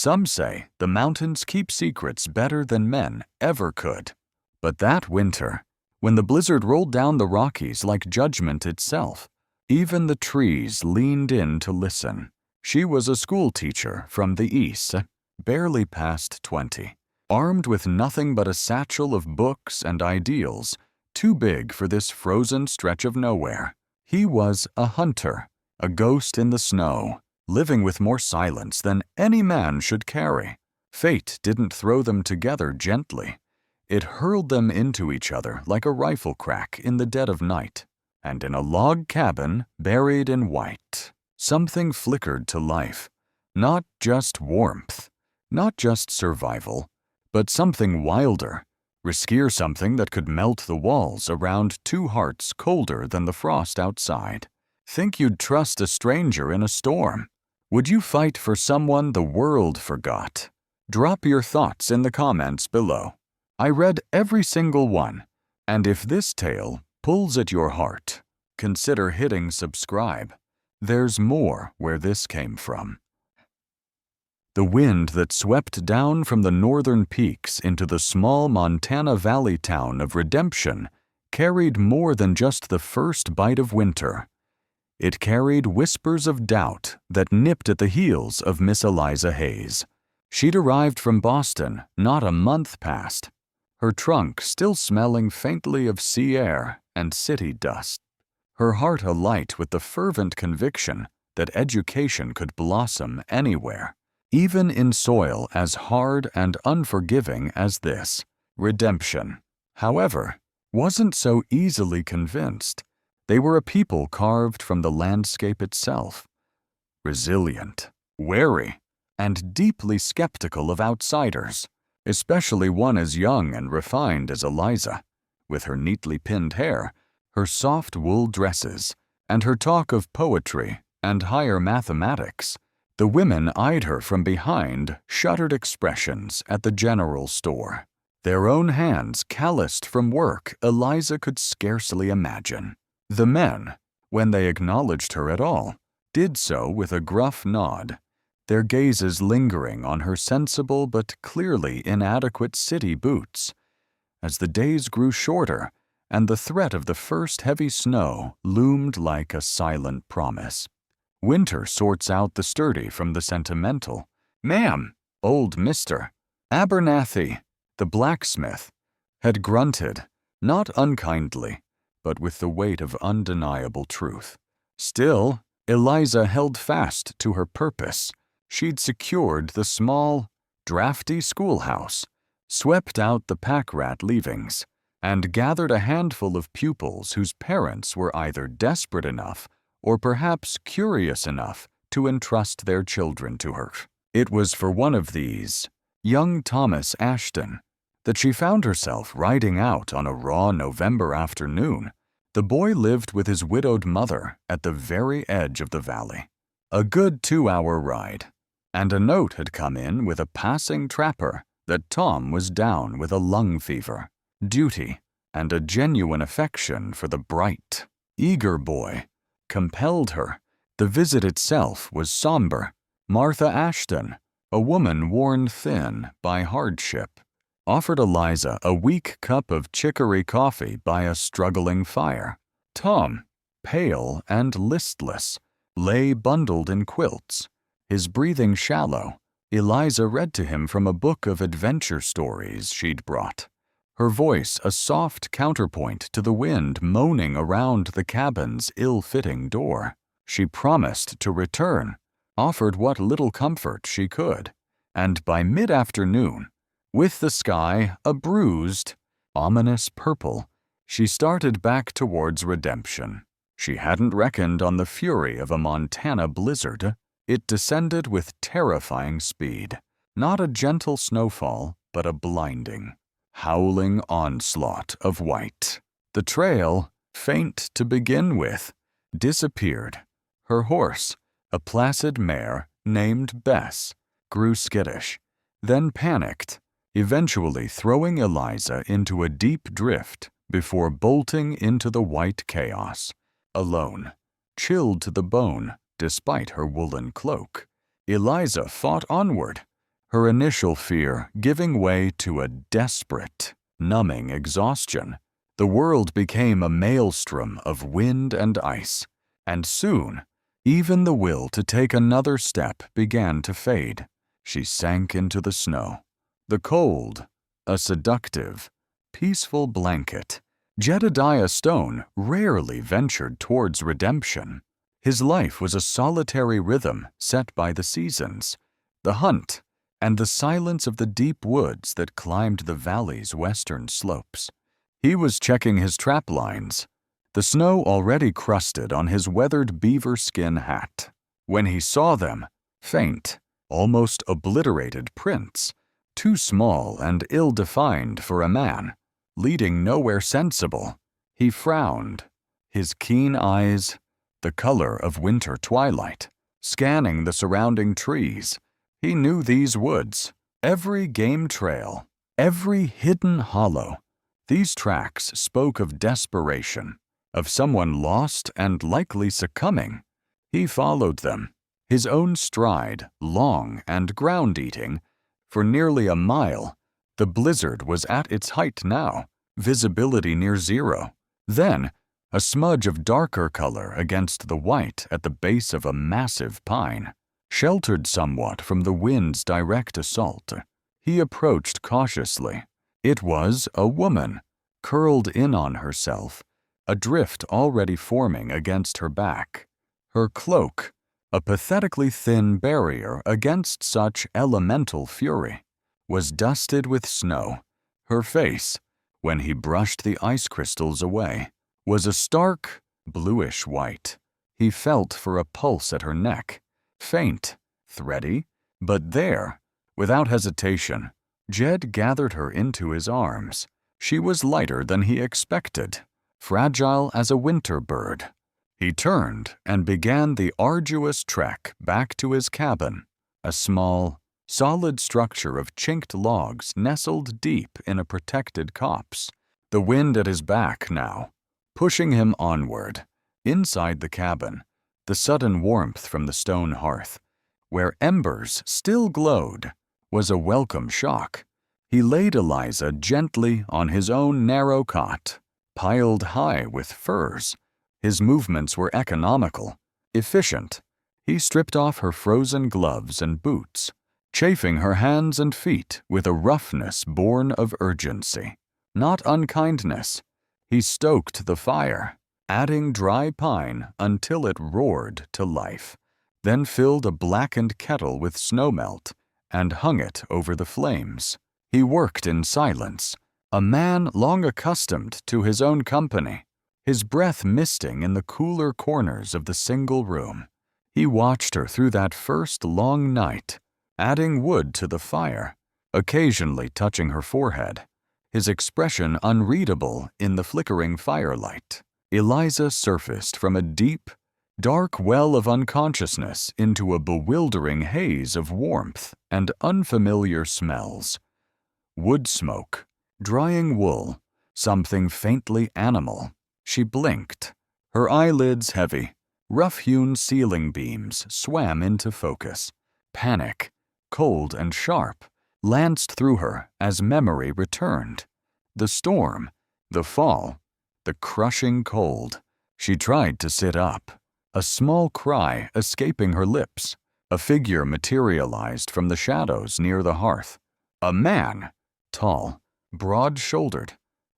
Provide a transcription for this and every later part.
Some say the mountains keep secrets better than men ever could. But that winter, when the blizzard rolled down the Rockies like judgment itself, even the trees leaned in to listen. She was a schoolteacher from the East, barely past 20, armed with nothing but a satchel of books and ideals, too big for this frozen stretch of nowhere. He was a hunter, a ghost in the snow, living with more silence than any man should carry. Fate didn't throw them together gently. It hurled them into each other like a rifle crack in the dead of night. And in a log cabin buried in white, something flickered to life. Not just warmth, not just survival, but something wilder, riskier, something that could melt the walls around two hearts colder than the frost outside. Think you'd trust a stranger in a storm? Would you fight for someone the world forgot? Drop your thoughts in the comments below. I read every single one, and if this tale pulls at your heart, consider hitting subscribe. There's more where this came from. The wind that swept down from the northern peaks into the small Montana valley town of Redemption carried more than just the first bite of winter. It carried whispers of doubt that nipped at the heels of Miss Eliza Hayes. She'd arrived from Boston not a month past, her trunk still smelling faintly of sea air and city dust, her heart alight with the fervent conviction that education could blossom anywhere, even in soil as hard and unforgiving as this. Redemption, however, wasn't so easily convinced. They were a people carved from the landscape itself, resilient, wary, and deeply skeptical of outsiders, especially one as young and refined as Eliza, with her neatly pinned hair, her soft wool dresses, and her talk of poetry and higher mathematics. The women eyed her from behind shuttered expressions at the general store, their own hands calloused from work Eliza could scarcely imagine. The men, when they acknowledged her at all, did so with a gruff nod, their gazes lingering on her sensible but clearly inadequate city boots. As the days grew shorter and the threat of the first heavy snow loomed like a silent promise, winter sorts out the sturdy from the sentimental. "Ma'am, old Mr. Abernathy, the blacksmith, had grunted, not unkindly, but with the weight of undeniable truth. Still, Eliza held fast to her purpose. She'd secured the small, drafty schoolhouse, swept out the pack-rat leavings, and gathered a handful of pupils whose parents were either desperate enough or perhaps curious enough to entrust their children to her. It was for one of these, young Thomas Ashton, that she found herself riding out on a raw November afternoon. The boy lived with his widowed mother at the very edge of the valley. A good 2-hour ride, and a note had come in with a passing trapper that Tom was down with a lung fever. Duty and a genuine affection for the bright, eager boy compelled her. The visit itself was somber. Martha Ashton, a woman worn thin by hardship, offered Eliza a weak cup of chicory coffee by a struggling fire. Tom, pale and listless, lay bundled in quilts, his breathing shallow. Eliza read to him from a book of adventure stories she'd brought, her voice a soft counterpoint to the wind moaning around the cabin's ill-fitting door. She promised to return, offered what little comfort she could, and by mid-afternoon, with the sky a bruised, ominous purple, she started back towards Redemption. She hadn't reckoned on the fury of a Montana blizzard. It descended with terrifying speed, not a gentle snowfall, but a blinding, howling onslaught of white. The trail, faint to begin with, disappeared. Her horse, a placid mare named Bess, grew skittish, then panicked, eventually throwing Eliza into a deep drift before bolting into the white chaos. Alone, chilled to the bone despite her woolen cloak, Eliza fought onward, her initial fear giving way to a desperate, numbing exhaustion. The world became a maelstrom of wind and ice, and soon, even the will to take another step began to fade. She sank into the snow. The cold, a seductive, peaceful blanket. Jedediah Stone rarely ventured towards redemption. His life was a solitary rhythm set by the seasons, the hunt, and the silence of the deep woods that climbed the valley's western slopes. He was checking his trap lines, the snow already crusted on his weathered beaver skin hat, when he saw them, faint, almost obliterated prints, too small and ill-defined for a man, leading nowhere sensible. He frowned, his keen eyes, the color of winter twilight, scanning the surrounding trees. He knew these woods, every game trail, every hidden hollow. These tracks spoke of desperation, of someone lost and likely succumbing. He followed them, his own stride long and ground-eating. For nearly a mile, the blizzard was at its height now, visibility near zero. Then, a smudge of darker color against the white at the base of a massive pine, sheltered somewhat from the wind's direct assault. He approached cautiously. It was a woman, curled in on herself, a drift already forming against her back. Her cloak, a pathetically thin barrier against such elemental fury, was dusted with snow. Her face, when he brushed the ice crystals away, was a stark, bluish white. He felt for a pulse at her neck, faint, thready, but there, without hesitation, Jed gathered her into his arms. She was lighter than he expected, fragile as a winter bird. He turned and began the arduous trek back to his cabin, a small, solid structure of chinked logs nestled deep in a protected copse. The wind at his back now, pushing him onward. Inside the cabin, the sudden warmth from the stone hearth, where embers still glowed, was a welcome shock. He laid Eliza gently on his own narrow cot, piled high with furs. His movements were economical, efficient. He stripped off her frozen gloves and boots, chafing her hands and feet with a roughness born of urgency, not unkindness. He stoked the fire, adding dry pine until it roared to life, then filled a blackened kettle with snowmelt and hung it over the flames. He worked in silence, a man long accustomed to his own company, his breath misting in the cooler corners of the single room. He watched her through that first long night, adding wood to the fire, occasionally touching her forehead, his expression unreadable in the flickering firelight. Eliza surfaced from a deep, dark well of unconsciousness into a bewildering haze of warmth and unfamiliar smells. Wood smoke, drying wool, something faintly animal. She blinked, her eyelids heavy. Rough-hewn ceiling beams swam into focus. Panic, cold and sharp, lanced through her as memory returned. The storm, the fall, the crushing cold. She tried to sit up, a small cry escaping her lips. A figure materialized from the shadows near the hearth. A man, tall, broad-shouldered,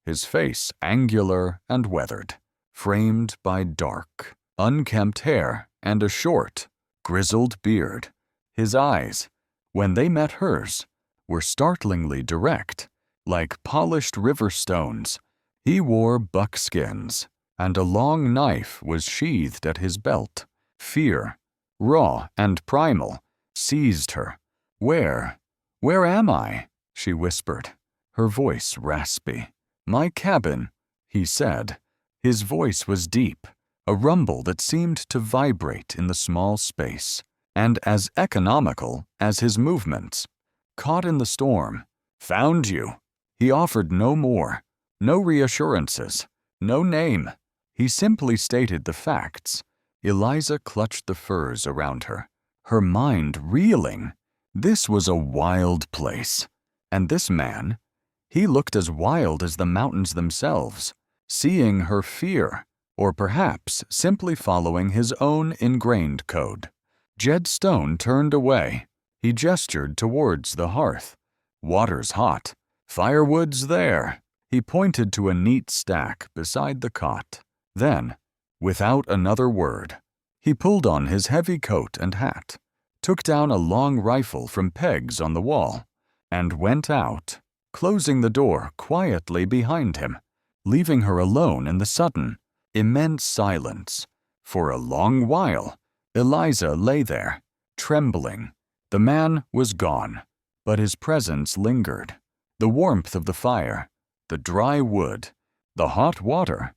his face angular and weathered, framed by dark, unkempt hair and a short, grizzled beard. His eyes, when they met hers, were startlingly direct, like polished river stones. He wore buckskins, and a long knife was sheathed at his belt. Fear, raw and primal, seized her. Where am I?" she whispered, her voice raspy. "My cabin," he said. His voice was deep, a rumble that seemed to vibrate in the small space, and as economical as his movements. Caught in the storm. "Found you." He offered no more, no reassurances, no name. He simply stated the facts. Eliza clutched the furs around her, her mind reeling. This was a wild place, and this man, he looked as wild as the mountains themselves, seeing her fear, or perhaps simply following his own ingrained code. Jed Stone turned away. He gestured towards the hearth. "Water's hot. Firewood's there." He pointed to a neat stack beside the cot. Then, without another word, he pulled on his heavy coat and hat, took down a long rifle from pegs on the wall, and went out, closing the door quietly behind him, leaving her alone in the sudden, immense silence. For a long while, Eliza lay there, trembling. The man was gone, but his presence lingered. The warmth of the fire, the dry wood, the hot water,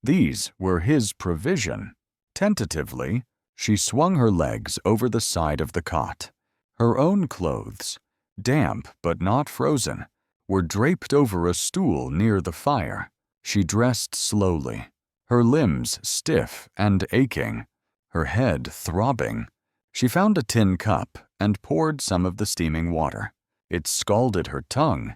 these were his provision. Tentatively, she swung her legs over the side of the cot. Her own clothes, damp but not frozen, were draped over a stool near the fire. She dressed slowly, her limbs stiff and aching, her head throbbing. She found a tin cup and poured some of the steaming water. It scalded her tongue,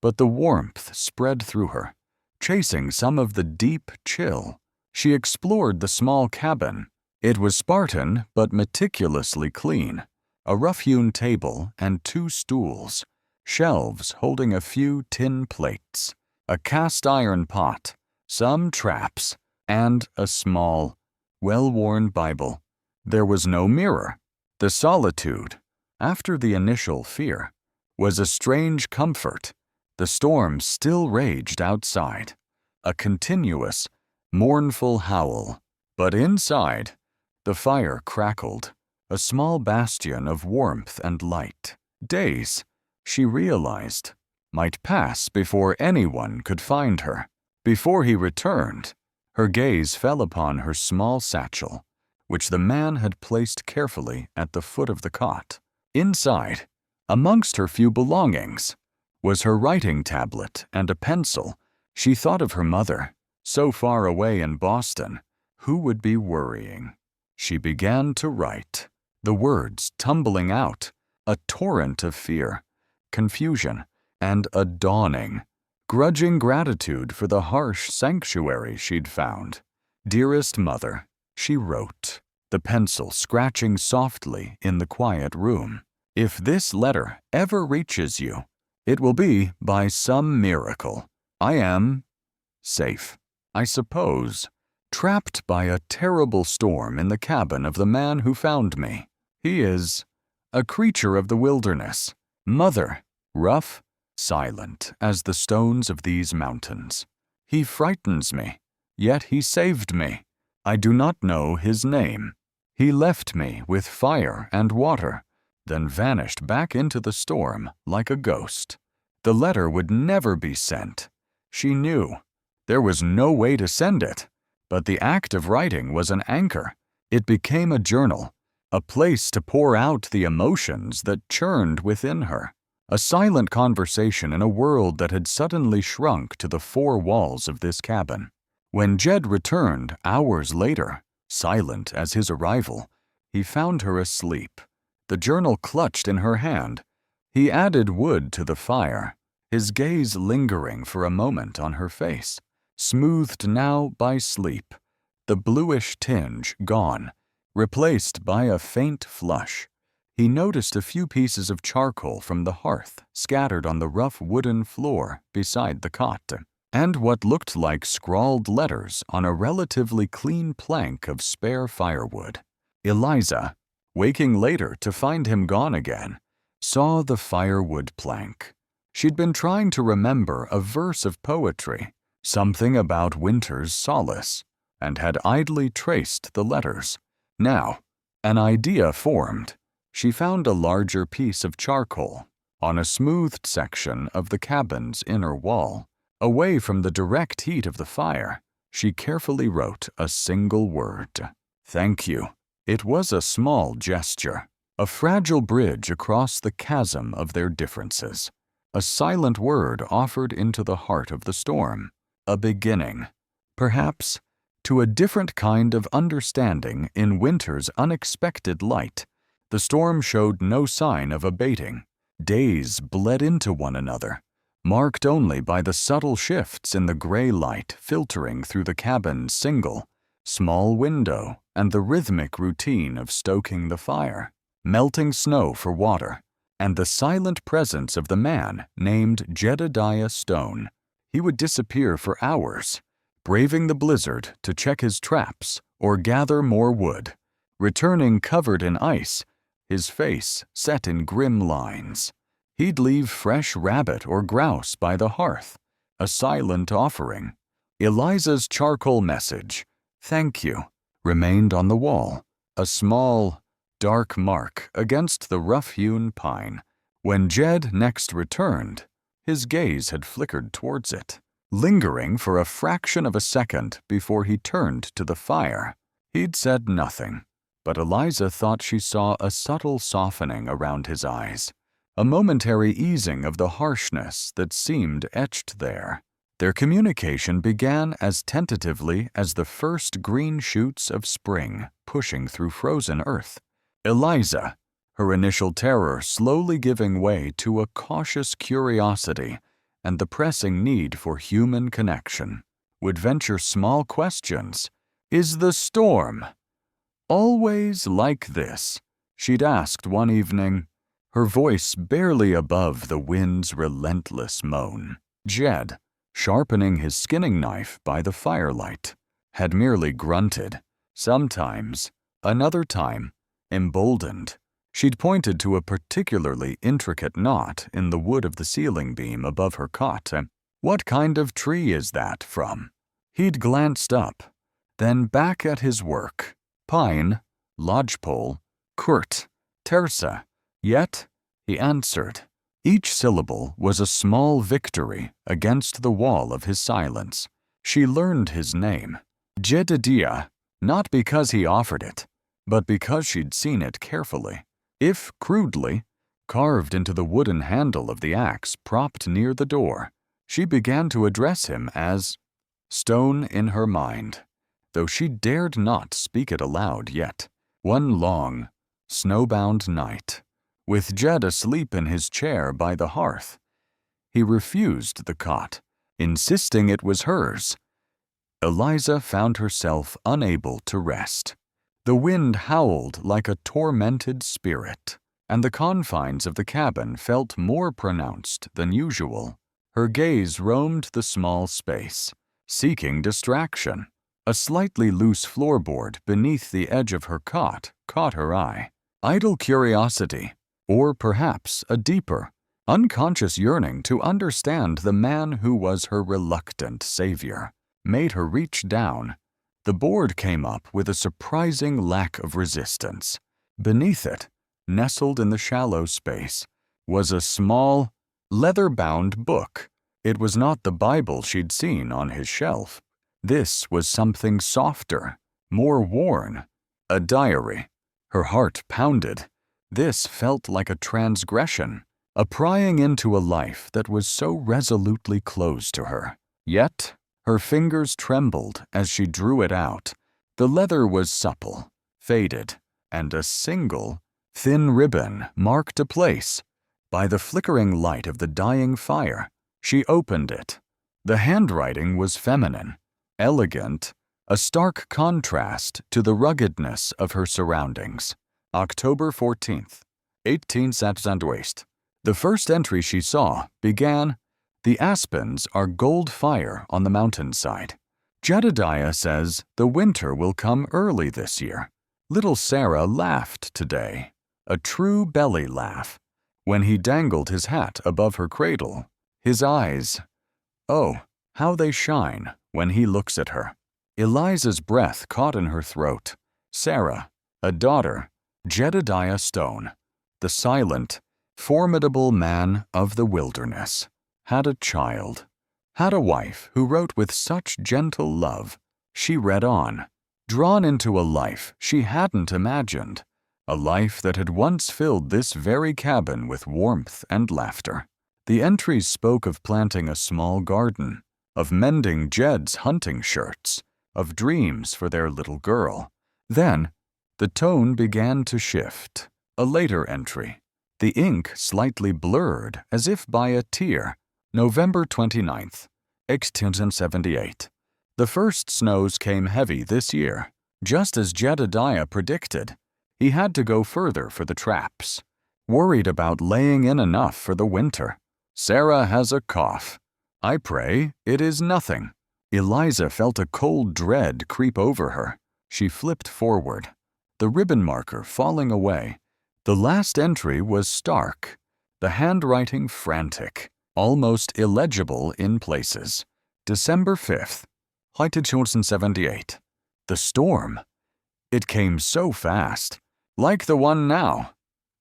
but the warmth spread through her, chasing some of the deep chill. She explored the small cabin. It was Spartan but meticulously clean. A rough-hewn table and 2 stools, shelves holding a few tin plates, a cast-iron pot, some traps, and a small, well-worn Bible. There was no mirror. The solitude, after the initial fear, was a strange comfort. The storm still raged outside, a continuous, mournful howl. But inside, the fire crackled, a small bastion of warmth and light. Days, she realized, might pass before anyone could find her. Before he returned, her gaze fell upon her small satchel, which the man had placed carefully at the foot of the cot. Inside, amongst her few belongings, was her writing tablet and a pencil. She thought of her mother, so far away in Boston. Who would be worrying? She began to write, the words tumbling out, a torrent of fear, confusion, and a dawning, grudging gratitude for the harsh sanctuary she'd found. "Dearest Mother," she wrote, the pencil scratching softly in the quiet room. "If this letter ever reaches you, it will be by some miracle. I am safe, I suppose, trapped by a terrible storm in the cabin of the man who found me. He is a creature of the wilderness, Mother, rough, silent as the stones of these mountains. He frightens me, yet he saved me. I do not know his name. He left me with fire and water, then vanished back into the storm like a ghost. The letter would never be sent. She knew. There was no way to send it, but the act of writing was an anchor. It became a journal, a place to pour out the emotions that churned within her. A silent conversation in a world that had suddenly shrunk to the 4 walls of this cabin. When Jed returned hours later, silent as his arrival, he found her asleep, the journal clutched in her hand. He added wood to the fire, his gaze lingering for a moment on her face, smoothed now by sleep, the bluish tinge gone, replaced by a faint flush. He noticed a few pieces of charcoal from the hearth scattered on the rough wooden floor beside the cot, and what looked like scrawled letters on a relatively clean plank of spare firewood. Eliza, waking later to find him gone again, saw the firewood plank. She'd been trying to remember a verse of poetry, something about winter's solace, and had idly traced the letters. Now, an idea formed. She found a larger piece of charcoal on a smoothed section of the cabin's inner wall. Away from the direct heat of the fire, she carefully wrote a single word. "Thank you." It was a small gesture, a fragile bridge across the chasm of their differences. A silent word offered into the heart of the storm. A beginning, perhaps, to a different kind of understanding in winter's unexpected light. The storm showed no sign of abating. Days bled into one another, marked only by the subtle shifts in the gray light filtering through the cabin's single, small window and the rhythmic routine of stoking the fire, melting snow for water, and the silent presence of the man named Jed Stone. He would disappear for hours, braving the blizzard to check his traps or gather more wood, returning covered in ice, his face set in grim lines. He'd leave fresh rabbit or grouse by the hearth, a silent offering. Eliza's charcoal message, "Thank you," remained on the wall, a small, dark mark against the rough-hewn pine. When Jed next returned, his gaze had flickered towards it, lingering for a fraction of a second before he turned to the fire. He'd said nothing, but Eliza thought she saw a subtle softening around his eyes, a momentary easing of the harshness that seemed etched there. Their communication began as tentatively as the first green shoots of spring pushing through frozen earth. Eliza, her initial terror slowly giving way to a cautious curiosity and the pressing need for human connection, would venture small questions. "Is the storm always like this?" she'd asked one evening, her voice barely above the wind's relentless moan. Jed, sharpening his skinning knife by the firelight, had merely grunted. Sometimes, another time, emboldened, she'd pointed to a particularly intricate knot in the wood of the ceiling beam above her cot. "What kind of tree is that from?" He'd glanced up, then back at his work. "Pine, lodgepole, kurt, tersa." "Yet," he answered. Each syllable was a small victory against the wall of his silence. She learned his name, Jedediah, not because he offered it, but because she'd seen it carefully, if crudely, carved into the wooden handle of the axe propped near the door. She began to address him as Stone in her mind, though she dared not speak it aloud yet. One long, snowbound night, with Jed asleep in his chair by the hearth, he refused the cot, insisting it was hers. Eliza found herself unable to rest. The wind howled like a tormented spirit, and the confines of the cabin felt more pronounced than usual. Her gaze roamed the small space, seeking distraction. A slightly loose floorboard beneath the edge of her cot caught her eye. Idle curiosity, or perhaps a deeper, unconscious yearning to understand the man who was her reluctant savior, made her reach down. The board came up with a surprising lack of resistance. Beneath it, nestled in the shallow space, was a small, leather-bound book. It was not the Bible she'd seen on his shelf. This was something softer, more worn, a diary. Her heart pounded. This felt like a transgression, a prying into a life that was so resolutely closed to her. Yet, her fingers trembled as she drew it out. The leather was supple, faded, and a single, thin ribbon marked a place. By the flickering light of the dying fire, she opened it. The handwriting was feminine, elegant, a stark contrast to the ruggedness of her surroundings. October 14th, 1878. The first entry she saw began, "The aspens are gold fire on the mountainside. Jedediah says the winter will come early this year." Little Sarah laughed today, a true belly laugh, when he dangled his hat above her cradle. His eyes, oh, how they shine when he looks at her. Eliza's breath caught in her throat. Sarah, a daughter, Jedediah Stone, the silent, formidable man of the wilderness, had a child, had a wife who wrote with such gentle love. She read on, drawn into a life she hadn't imagined, a life that had once filled this very cabin with warmth and laughter. The entries spoke of planting a small garden, of mending Jed's hunting shirts, of dreams for their little girl. Then, the tone began to shift. A later entry. The ink slightly blurred as if by a tear. November 29th, 1878. The first snows came heavy this year. Just as Jedediah predicted, he had to go further for the traps. Worried about laying in enough for the winter. Sarah has a cough. I pray it is nothing. Eliza felt a cold dread creep over her. She flipped forward, the ribbon marker falling away. The last entry was stark, the handwriting frantic, almost illegible in places. December 5th, 1878. The storm. It came so fast, like the one now.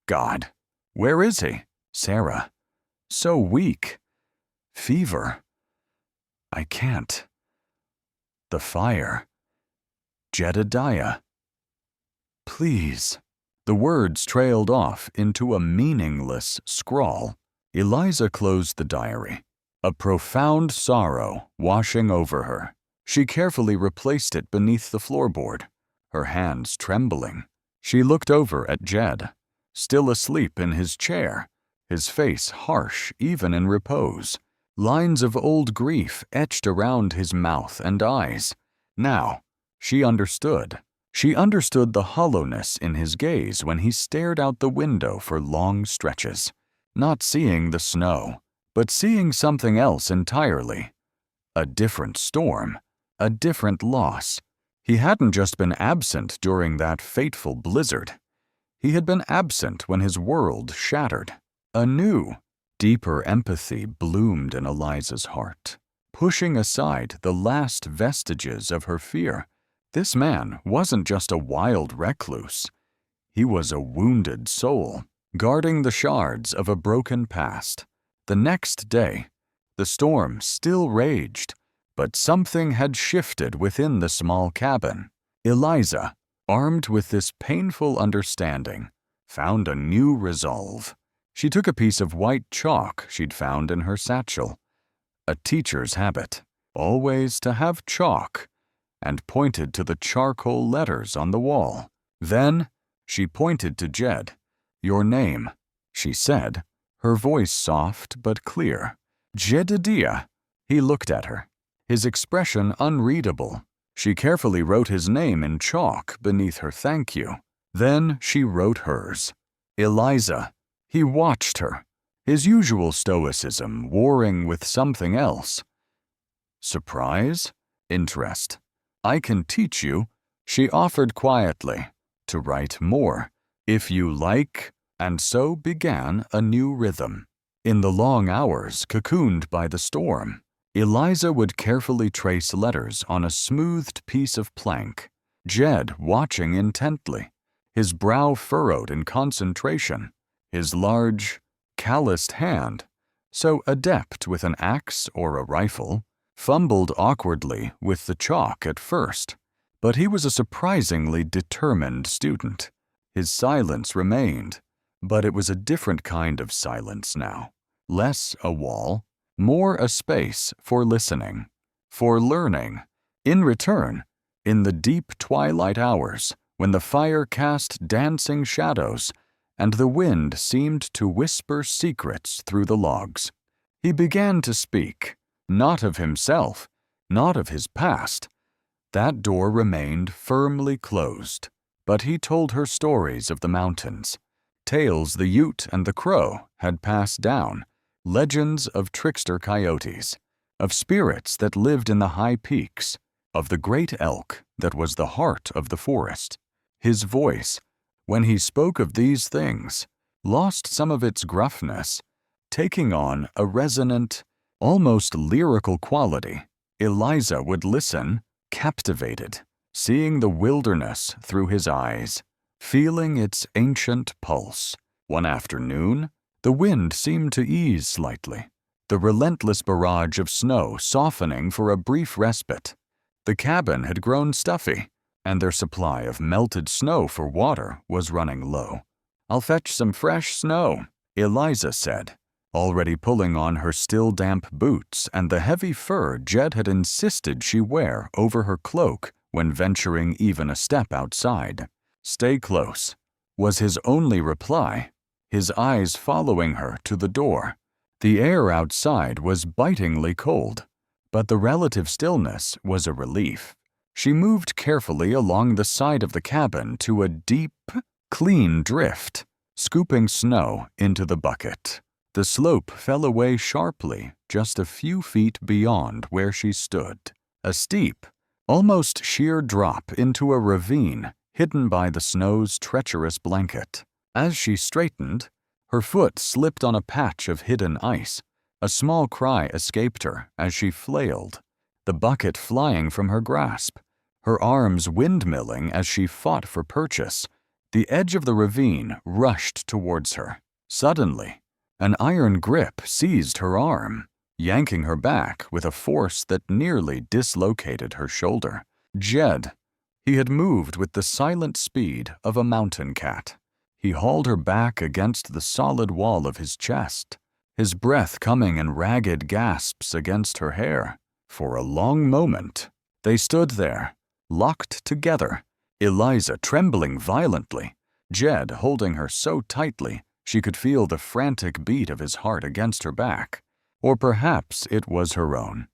God, where is he? Sarah. So weak. Fever. I can't. The fire. Jedediah. Please. The words trailed off into a meaningless scrawl. Eliza closed the diary, a profound sorrow washing over her. She carefully replaced it beneath the floorboard, her hands trembling. She looked over at Jed, still asleep in his chair, his face harsh even in repose. Lines of old grief etched around his mouth and eyes. Now, she understood. She understood the hollowness in his gaze when he stared out the window for long stretches, not seeing the snow, but seeing something else entirely. A different storm, a different loss. He hadn't just been absent during that fateful blizzard. He had been absent when his world shattered. A new, deeper empathy bloomed in Eliza's heart, pushing aside the last vestiges of her fear. This man wasn't just a wild recluse. He was a wounded soul, guarding the shards of a broken past. The next day, the storm still raged, but something had shifted within the small cabin. Eliza, armed with this painful understanding, found a new resolve. She took a piece of white chalk she'd found in her satchel, a teacher's habit, always to have chalk, and pointed to the charcoal letters on the wall. Then she pointed to Jed. Your name, she said, her voice soft but clear. Jedediah. He looked at her, his expression unreadable. She carefully wrote his name in chalk beneath her thank you. Then she wrote hers. Eliza. He watched her, his usual stoicism warring with something else. Surprise? Interest. I can teach you, she offered quietly, to write more, if you like, and so began a new rhythm. In the long hours cocooned by the storm, Eliza would carefully trace letters on a smoothed piece of plank, Jed watching intently, his brow furrowed in concentration, his large, calloused hand, so adept with an axe or a rifle, fumbled awkwardly with the chalk at first, but he was a surprisingly determined student. His silence remained, but it was a different kind of silence now. Less a wall, more a space for listening, for learning. In return, in the deep twilight hours, when the fire cast dancing shadows and the wind seemed to whisper secrets through the logs, he began to speak. Not of himself, not of his past. That door remained firmly closed, but he told her stories of the mountains, tales the Ute and the Crow had passed down, legends of trickster coyotes, of spirits that lived in the high peaks, of the great elk that was the heart of the forest. His voice, when he spoke of these things, lost some of its gruffness, taking on a resonant, almost lyrical quality. Eliza would listen, captivated, seeing the wilderness through his eyes, feeling its ancient pulse. One afternoon, the wind seemed to ease slightly, the relentless barrage of snow softening for a brief respite. The cabin had grown stuffy, and their supply of melted snow for water was running low. I'll fetch some fresh snow, Eliza said, already pulling on her still damp boots and the heavy fur Jed had insisted she wear over her cloak when venturing even a step outside. Stay close. was his only reply, his eyes following her to the door. The air outside was bitingly cold, but the relative stillness was a relief. She moved carefully along the side of the cabin to a deep, clean drift, scooping snow into the bucket. The slope fell away sharply just a few feet beyond where she stood, a steep, almost sheer drop into a ravine hidden by the snow's treacherous blanket. As she straightened, her foot slipped on a patch of hidden ice. A small cry escaped her as she flailed, the bucket flying from her grasp, her arms windmilling as she fought for purchase. The edge of the ravine rushed towards her. Suddenly, an iron grip seized her arm, yanking her back with a force that nearly dislocated her shoulder. Jed. He had moved with the silent speed of a mountain cat. He hauled her back against the solid wall of his chest, his breath coming in ragged gasps against her hair. For a long moment, they stood there, locked together, Eliza trembling violently, Jed holding her so tightly she could feel the frantic beat of his heart against her back. Or perhaps it was her own.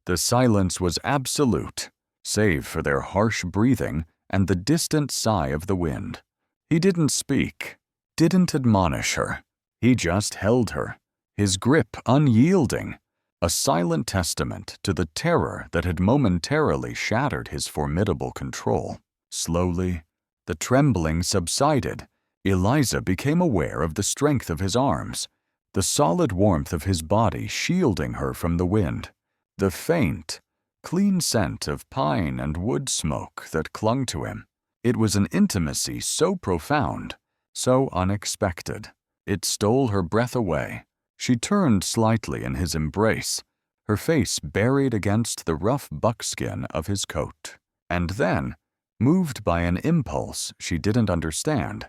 The silence was absolute, save for their harsh breathing and the distant sigh of the wind. He didn't speak, didn't admonish her. He just held her, his grip unyielding, a silent testament to the terror that had momentarily shattered his formidable control. Slowly, the trembling subsided. Eliza became aware of the strength of his arms, the solid warmth of his body shielding her from the wind, the faint, clean scent of pine and wood smoke that clung to him. It was an intimacy so profound, so unexpected. It stole her breath away. She turned slightly in his embrace, her face buried against the rough buckskin of his coat. And then, moved by an impulse she didn't understand,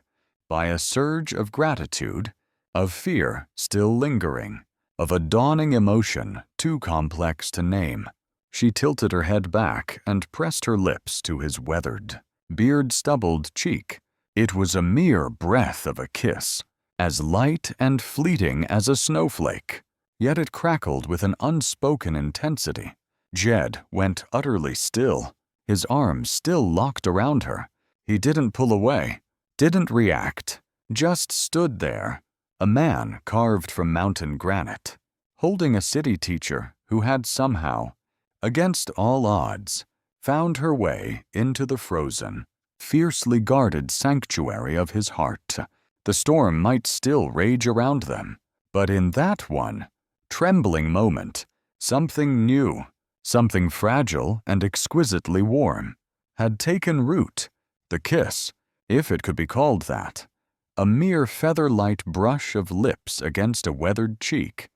by a surge of gratitude, of fear still lingering, of a dawning emotion too complex to name, she tilted her head back and pressed her lips to his weathered, beard-stubbled cheek. It was a mere breath of a kiss, as light and fleeting as a snowflake, yet it crackled with an unspoken intensity. Jed went utterly still, his arms still locked around her. He didn't pull away, didn't react, just stood there, a man carved from mountain granite, holding a city teacher who had somehow, against all odds, found her way into the frozen, fiercely guarded sanctuary of his heart. The storm might still rage around them, but in that one, trembling moment, something new, something fragile and exquisitely warm, had taken root. The kiss, if it could be called that, a mere feather-light brush of lips against a weathered cheek,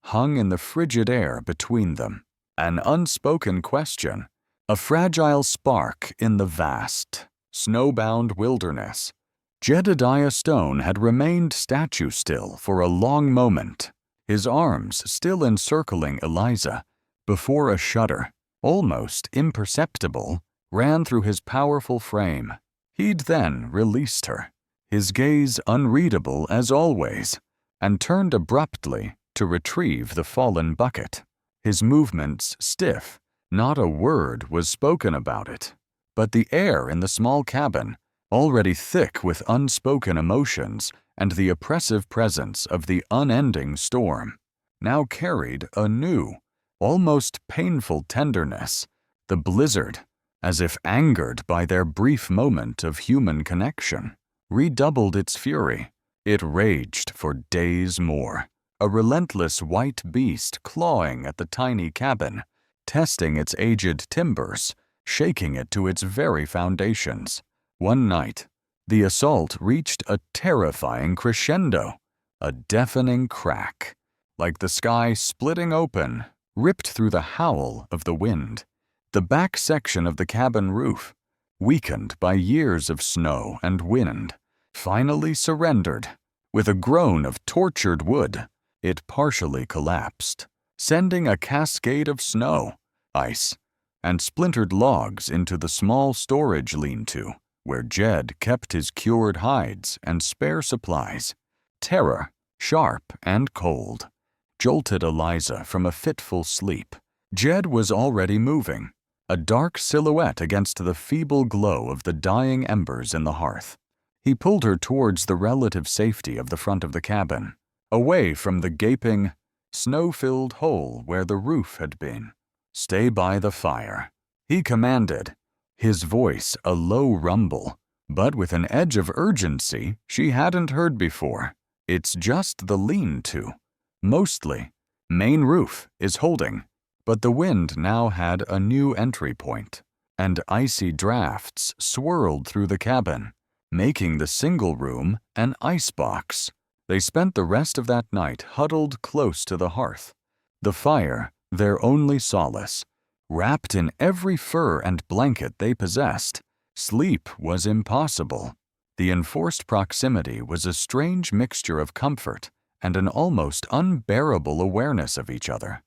hung in the frigid air between them. An unspoken question, a fragile spark in the vast, snowbound wilderness. Jedediah Stone had remained statue-still for a long moment, his arms still encircling Eliza, before a shudder, almost imperceptible, ran through his powerful frame. He'd then released her, his gaze unreadable as always, and turned abruptly to retrieve the fallen bucket. His movements stiff, not a word was spoken about it, but the air in the small cabin, already thick with unspoken emotions and the oppressive presence of the unending storm, now carried a new, almost painful tenderness. The blizzard, as if angered by their brief moment of human connection, redoubled its fury. It raged for days more, a relentless white beast clawing at the tiny cabin, testing its aged timbers, shaking it to its very foundations. One night, the assault reached a terrifying crescendo, a deafening crack, like the sky splitting open, ripped through the howl of the wind. The back section of the cabin roof, weakened by years of snow and wind, finally surrendered. With a groan of tortured wood, it partially collapsed, sending a cascade of snow, ice, and splintered logs into the small storage lean-to. where Jed kept his cured hides and spare supplies. Terror, sharp and cold, jolted Eliza from a fitful sleep. Jed was already moving, a dark silhouette against the feeble glow of the dying embers in the hearth. He pulled her towards the relative safety of the front of the cabin, away from the gaping, snow-filled hole where the roof had been. "Stay by the fire," he commanded, his voice a low rumble, but with an edge of urgency she hadn't heard before. "It's just the lean-to. Mostly. Main roof is holding." But the wind now had a new entry point, and icy drafts swirled through the cabin, making the single room an icebox. They spent the rest of that night huddled close to the hearth, the fire their only solace. Wrapped in every fur and blanket they possessed, sleep was impossible. The enforced proximity was a strange mixture of comfort and an almost unbearable awareness of each other.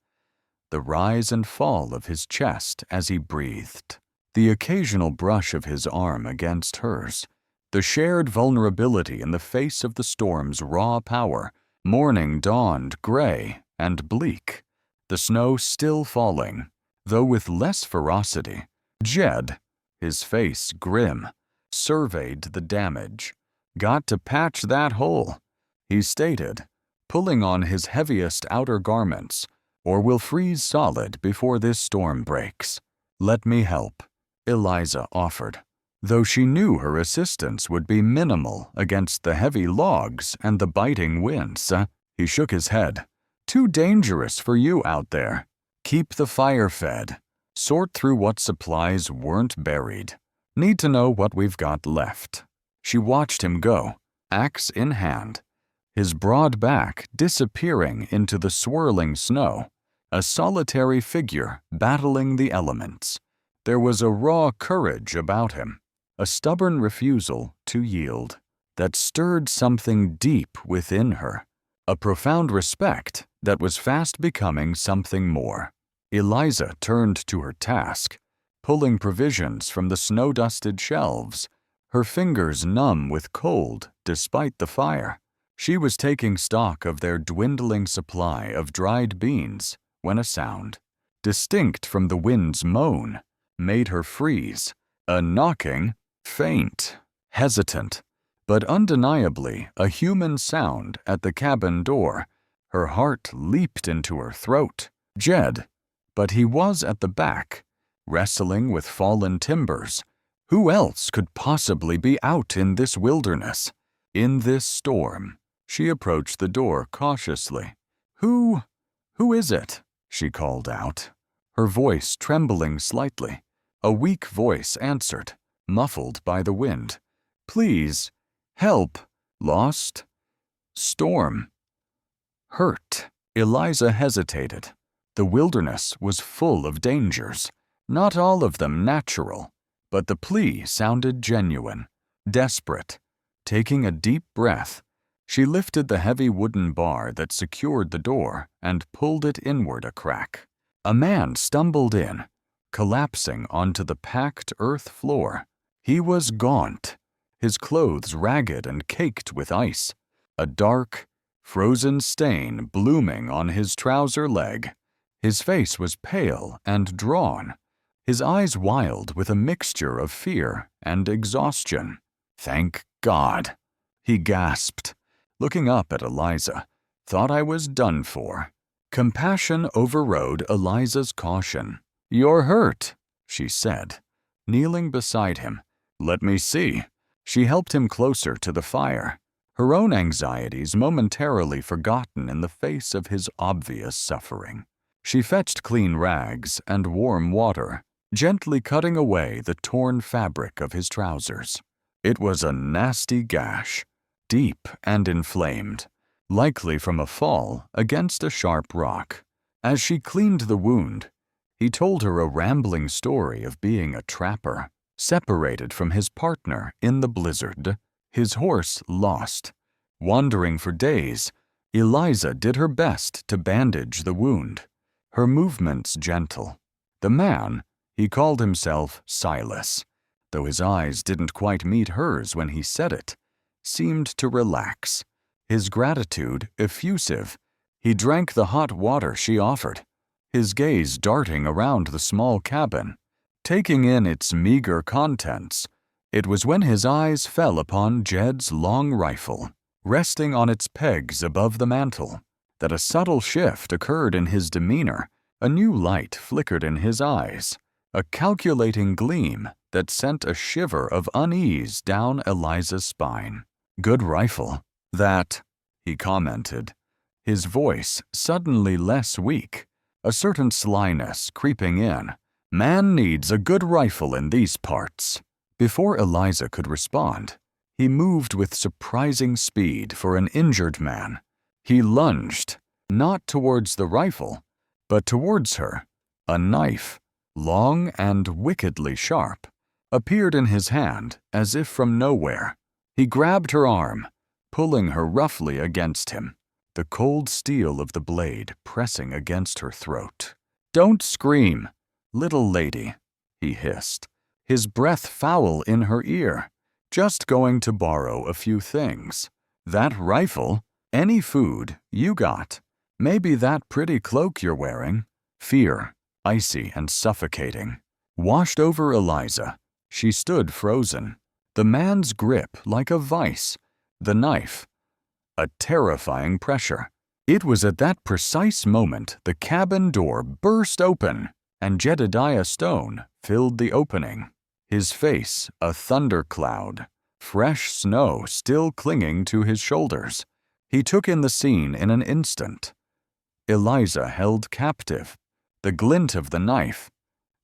The rise and fall of his chest as he breathed, the occasional brush of his arm against hers, the shared vulnerability in the face of the storm's raw power. Morning dawned gray and bleak, the snow still falling, though with less ferocity. Jed, his face grim, surveyed the damage. "Got to patch that hole," he stated, pulling on his heaviest outer garments, "or we'll freeze solid before this storm breaks." "Let me help," Eliza offered, though she knew her assistance would be minimal against the heavy logs and the biting winds. He shook his head. "Too dangerous for you out there. Keep the fire fed. Sort through what supplies weren't buried. Need to know what we've got left." She watched him go, axe in hand, his broad back disappearing into the swirling snow, a solitary figure battling the elements. There was a raw courage about him, a stubborn refusal to yield, that stirred something deep within her, a profound respect that was fast becoming something more. Eliza turned to her task, pulling provisions from the snow-dusted shelves, her fingers numb with cold despite the fire. She was taking stock of their dwindling supply of dried beans when a sound, distinct from the wind's moan, made her freeze. A knocking, faint, hesitant, but undeniably a human sound at the cabin door. Her heart leaped into her throat. Jed, but he was at the back, wrestling with fallen timbers. Who else could possibly be out in this wilderness, in this storm? She approached the door cautiously. Who is it?" she called out, her voice trembling slightly. A weak voice answered, muffled by the wind. "Please, help. Lost? Storm. Hurt." Eliza hesitated. The wilderness was full of dangers, not all of them natural, but the plea sounded genuine, desperate. Taking a deep breath, she lifted the heavy wooden bar that secured the door and pulled it inward a crack. A man stumbled in, collapsing onto the packed earth floor. He was gaunt, his clothes ragged and caked with ice, a dark, frozen stain blooming on his trouser leg. His face was pale and drawn, his eyes wild with a mixture of fear and exhaustion. "Thank God," he gasped, looking up at Eliza. "Thought I was done for." Compassion overrode Eliza's caution. "You're hurt," she said, kneeling beside him. "Let me see." She helped him closer to the fire, her own anxieties momentarily forgotten in the face of his obvious suffering. She fetched clean rags and warm water, gently cutting away the torn fabric of his trousers. It was a nasty gash, deep and inflamed, likely from a fall against a sharp rock. As she cleaned the wound, he told her a rambling story of being a trapper, separated from his partner in the blizzard, his horse lost. Wandering for days, Eliza did her best to bandage the wound, her movements gentle. The man, he called himself Silas, though his eyes didn't quite meet hers when he said it, seemed to relax, his gratitude effusive. He drank the hot water she offered, his gaze darting around the small cabin, taking in its meager contents. It was when his eyes fell upon Jed's long rifle, resting on its pegs above the mantel, that a subtle shift occurred in his demeanor. A new light flickered in his eyes, a calculating gleam that sent a shiver of unease down Eliza's spine. "Good rifle, that," he commented, his voice suddenly less weak, a certain slyness creeping in. "Man needs a good rifle in these parts." Before Eliza could respond, he moved with surprising speed for an injured man. He lunged, not towards the rifle, but towards her. A knife, long and wickedly sharp, appeared in his hand as if from nowhere. He grabbed her arm, pulling her roughly against him, the cold steel of the blade pressing against her throat. "Don't scream, little lady," he hissed, his breath foul in her ear. "Just going to borrow a few things. That rifle, any food, you got. Maybe that pretty cloak you're wearing." Fear, icy and suffocating, washed over Eliza. She stood frozen, the man's grip like a vice, the knife a terrifying pressure. It was at that precise moment the cabin door burst open, and Jed Stone filled the opening, his face a thundercloud, fresh snow still clinging to his shoulders. He took in the scene in an instant. Eliza held captive, the glint of the knife,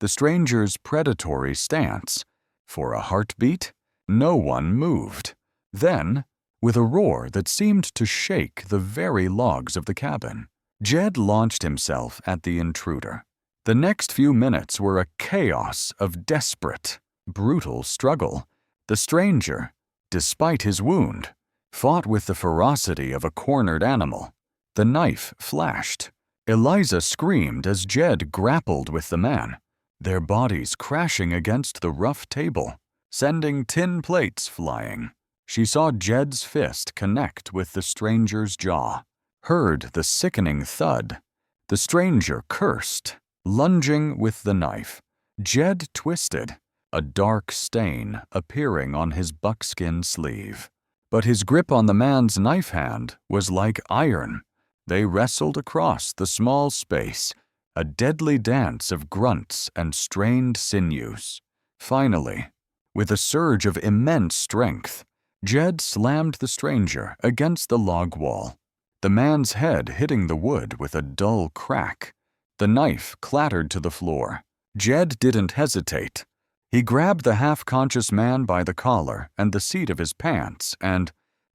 the stranger's predatory stance. For a heartbeat, no one moved. Then, with a roar that seemed to shake the very logs of the cabin, Jed launched himself at the intruder. The next few minutes were a chaos of desperate, brutal struggle. The stranger, despite his wound, fought with the ferocity of a cornered animal. The knife flashed. Eliza screamed as Jed grappled with the man, their bodies crashing against the rough table, sending tin plates flying. She saw Jed's fist connect with the stranger's jaw, heard the sickening thud. The stranger cursed, lunging with the knife. Jed twisted, a dark stain appearing on his buckskin sleeve. But his grip on the man's knife hand was like iron. They wrestled across the small space, a deadly dance of grunts and strained sinews. Finally, with a surge of immense strength, Jed slammed the stranger against the log wall, the man's head hitting the wood with a dull crack. The knife clattered to the floor. Jed didn't hesitate. He grabbed the half-conscious man by the collar and the seat of his pants and,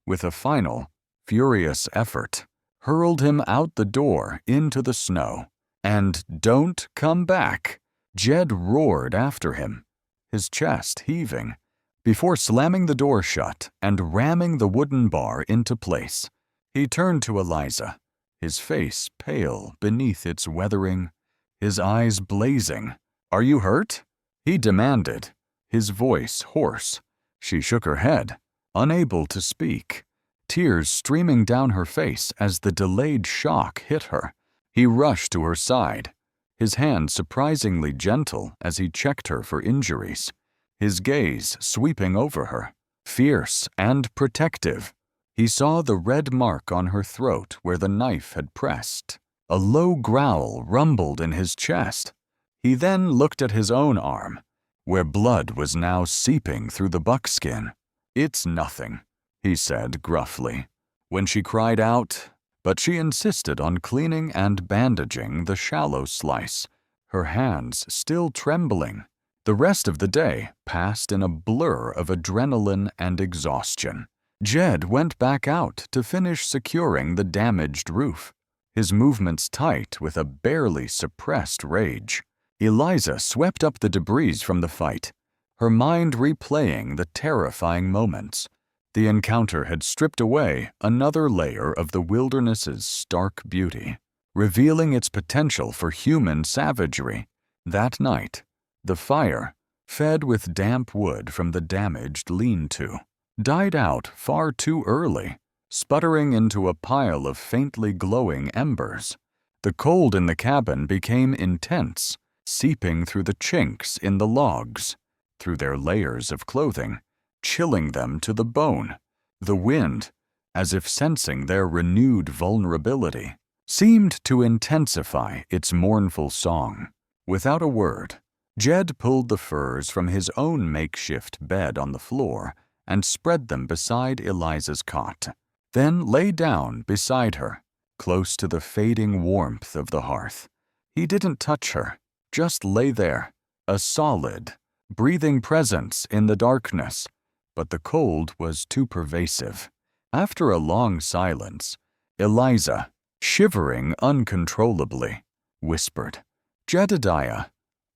with a final, furious effort, hurled him out the door into the snow. "And don't come back," Jed roared after him, his chest heaving, before slamming the door shut and ramming the wooden bar into place. He turned to Eliza, his face pale beneath its weathering, his eyes blazing. "Are you hurt?" he demanded, his voice hoarse. She shook her head, unable to speak, tears streaming down her face as the delayed shock hit her. He rushed to her side, his hand surprisingly gentle as he checked her for injuries, his gaze sweeping over her, fierce and protective. He saw the red mark on her throat where the knife had pressed. A low growl rumbled in his chest. He then looked at his own arm, where blood was now seeping through the buckskin. "It's nothing," he said gruffly. When she cried out, but she insisted on cleaning and bandaging the shallow slice, her hands still trembling. The rest of the day passed in a blur of adrenaline and exhaustion. Jed went back out to finish securing the damaged roof, his movements tight with a barely suppressed rage. Eliza swept up the debris from the fight, her mind replaying the terrifying moments. The encounter had stripped away another layer of the wilderness's stark beauty, revealing its potential for human savagery. That night, the fire, fed with damp wood from the damaged lean-to, died out far too early, sputtering into a pile of faintly glowing embers. The cold in the cabin became intense, seeping through the chinks in the logs, through their layers of clothing, chilling them to the bone. The wind, as if sensing their renewed vulnerability, seemed to intensify its mournful song. Without a word, Jed pulled the furs from his own makeshift bed on the floor and spread them beside Eliza's cot, then lay down beside her, close to the fading warmth of the hearth. He didn't touch her, just lay there, a solid, breathing presence in the darkness, but the cold was too pervasive. After a long silence, Eliza, shivering uncontrollably, whispered, "Jedediah,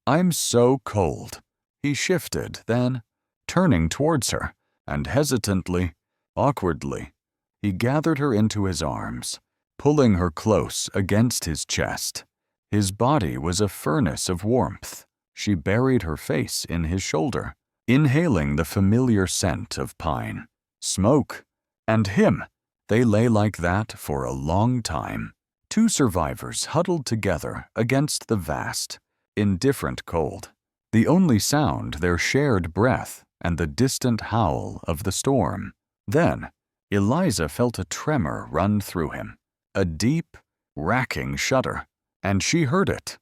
I'm so cold." He shifted, then, turning towards her, and hesitantly, awkwardly, he gathered her into his arms, pulling her close against his chest. His body was a furnace of warmth. She buried her face in his shoulder, inhaling the familiar scent of pine, smoke, and him. They lay like that for a long time, two survivors huddled together against the vast, indifferent cold, the only sound their shared breath and the distant howl of the storm. Then, Eliza felt a tremor run through him, a deep, racking shudder, and she heard it,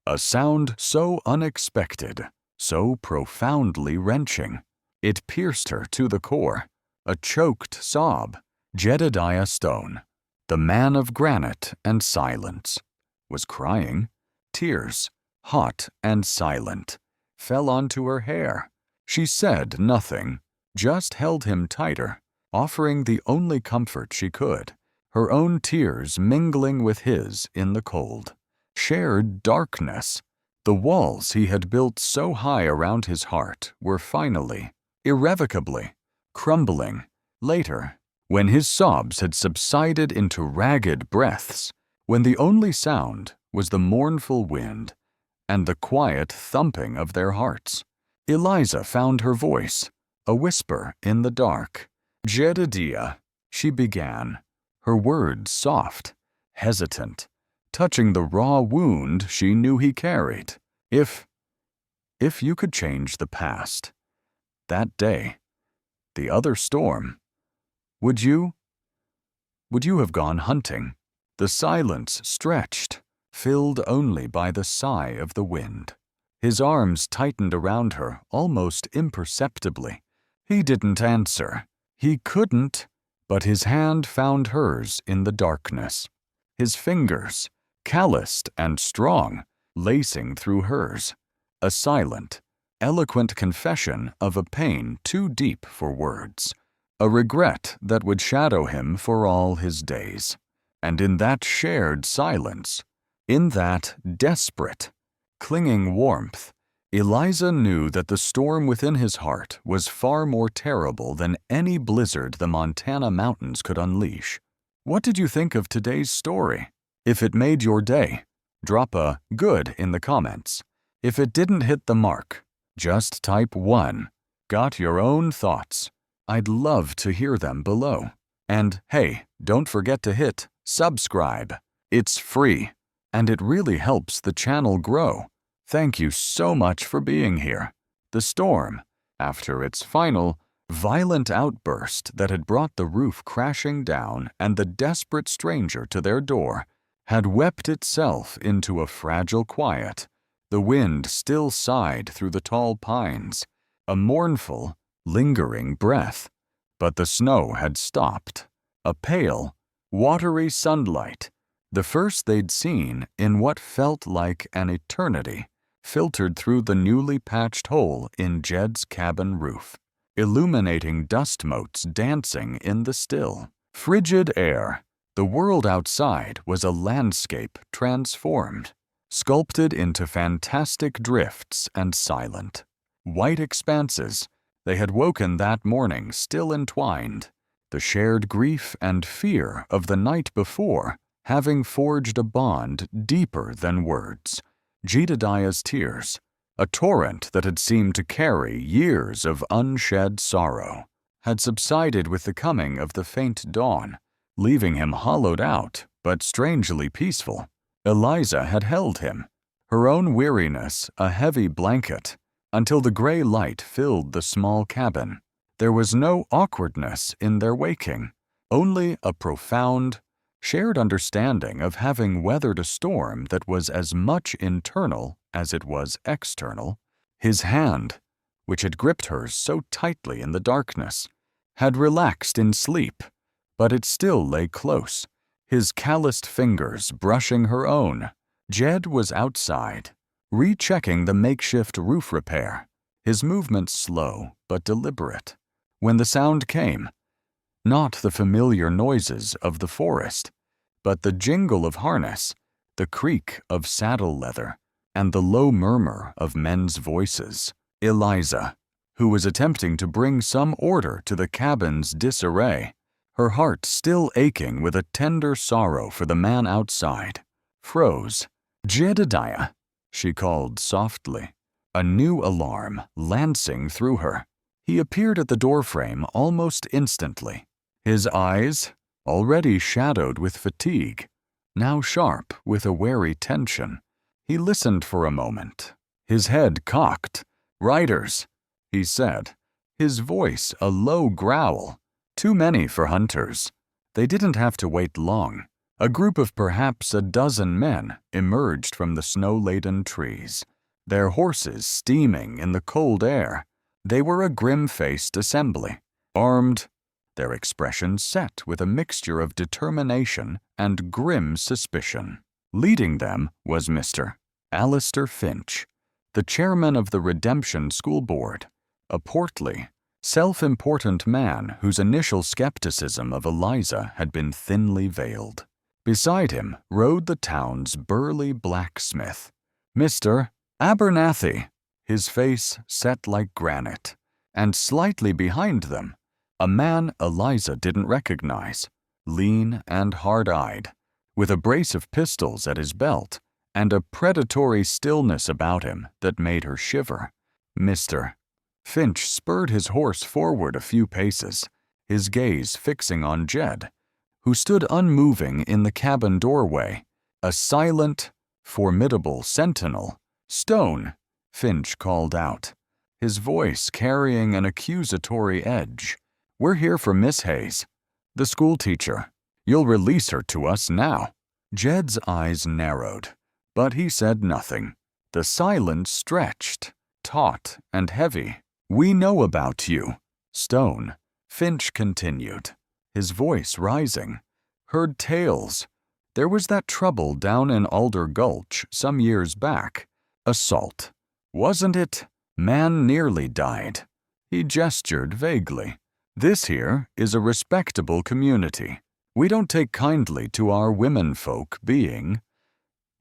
a sound so unexpected, so profoundly wrenching. It pierced her to the core, a choked sob. Jedediah Stone, the man of granite and silence, was crying. Tears, hot and silent, fell onto her hair. She said nothing, just held him tighter, offering the only comfort she could, her own tears mingling with his in the cold. Shared darkness. The walls he had built so high around his heart were finally, irrevocably, crumbling. Later, when his sobs had subsided into ragged breaths, when the only sound was the mournful wind and the quiet thumping of their hearts, Eliza found her voice, a whisper in the dark. "Jedediah," she began, her words soft, hesitant, touching the raw wound she knew he carried. If you could change the past, that day, the other storm, would you have gone hunting?" The silence stretched, filled only by the sigh of the wind. His arms tightened around her almost imperceptibly. He didn't answer. He couldn't, but his hand found hers in the darkness. His fingers, calloused and strong, lacing through hers. A silent, eloquent confession of a pain too deep for words. A regret that would shadow him for all his days. And in that shared silence, in that desperate, clinging warmth, Eliza knew that the storm within his heart was far more terrible than any blizzard the Montana mountains could unleash. What did you think of today's story? If it made your day, drop a good in the comments. If it didn't hit the mark, just type 1. Got your own thoughts? I'd love to hear them below. And hey, don't forget to hit subscribe. It's free, and it really helps the channel grow. Thank you so much for being here. The storm, after its final, violent outburst that had brought the roof crashing down and the desperate stranger to their door, had wept itself into a fragile quiet. The wind still sighed through the tall pines, a mournful, lingering breath. But the snow had stopped. A pale, watery sunlight, the first they'd seen in what felt like an eternity, filtered through the newly patched hole in Jed's cabin roof, illuminating dust motes dancing in the still, frigid air. The world outside was a landscape transformed, sculpted into fantastic drifts and silent, white expanses. They had woken that morning still entwined, the shared grief and fear of the night before having forged a bond deeper than words. Jedediah's tears, A torrent that had seemed to carry years of unshed sorrow had subsided with the coming of the faint dawn, leaving him hollowed out but strangely peaceful. Eliza had held him, her own weariness a heavy blanket, until the gray light filled the small cabin. There was no awkwardness in their waking, only a profound, shared understanding of having weathered a storm that was as much internal as it was external. His hand, which had gripped hers so tightly in the darkness, had relaxed in sleep, but it still lay close, his calloused fingers brushing her own. Jed was outside, rechecking the makeshift roof repair, his movements slow but deliberate. When the sound came, not the familiar noises of the forest, but the jingle of harness, the creak of saddle leather, and the low murmur of men's voices. Eliza, who was attempting to bring some order to the cabin's disarray, her heart still aching with a tender sorrow for the man outside, froze. "Jedediah," she called softly, a new alarm lancing through her. He appeared at the doorframe almost instantly, his eyes, already shadowed with fatigue, now sharp with a wary tension. He listened for a moment, his head cocked. "Riders," he said, his voice a low growl. Too many for hunters. They didn't have to wait long. A group of perhaps a dozen men emerged from the snow-laden trees, their horses steaming in the cold air. They were a grim-faced assembly, armed, their expressions set with a mixture of determination and grim suspicion. Leading them was Mr. Alistair Finch, the chairman of the Redemption School Board, a portly, self-important man whose initial skepticism of Eliza had been thinly veiled. Beside him rode the town's burly blacksmith, Mr. Abernathy, his face set like granite, and slightly behind them, a man Eliza didn't recognize, lean and hard-eyed, with a brace of pistols at his belt and a predatory stillness about him that made her shiver. Mr. Finch spurred his horse forward a few paces, his gaze fixing on Jed, who stood unmoving in the cabin doorway, a silent, formidable sentinel. "Stone," Finch called out, his voice carrying an accusatory edge. "We're here for Miss Hayes, the schoolteacher. You'll release her to us now." Jed's eyes narrowed, but he said nothing. The silence stretched, taut and heavy. "We know about you, Stone," Finch continued, his voice rising. "Heard tales. There was that trouble down in Alder Gulch some years back. Assault. Wasn't it? Man nearly died." He gestured vaguely. "This here is a respectable community. We don't take kindly to our womenfolk being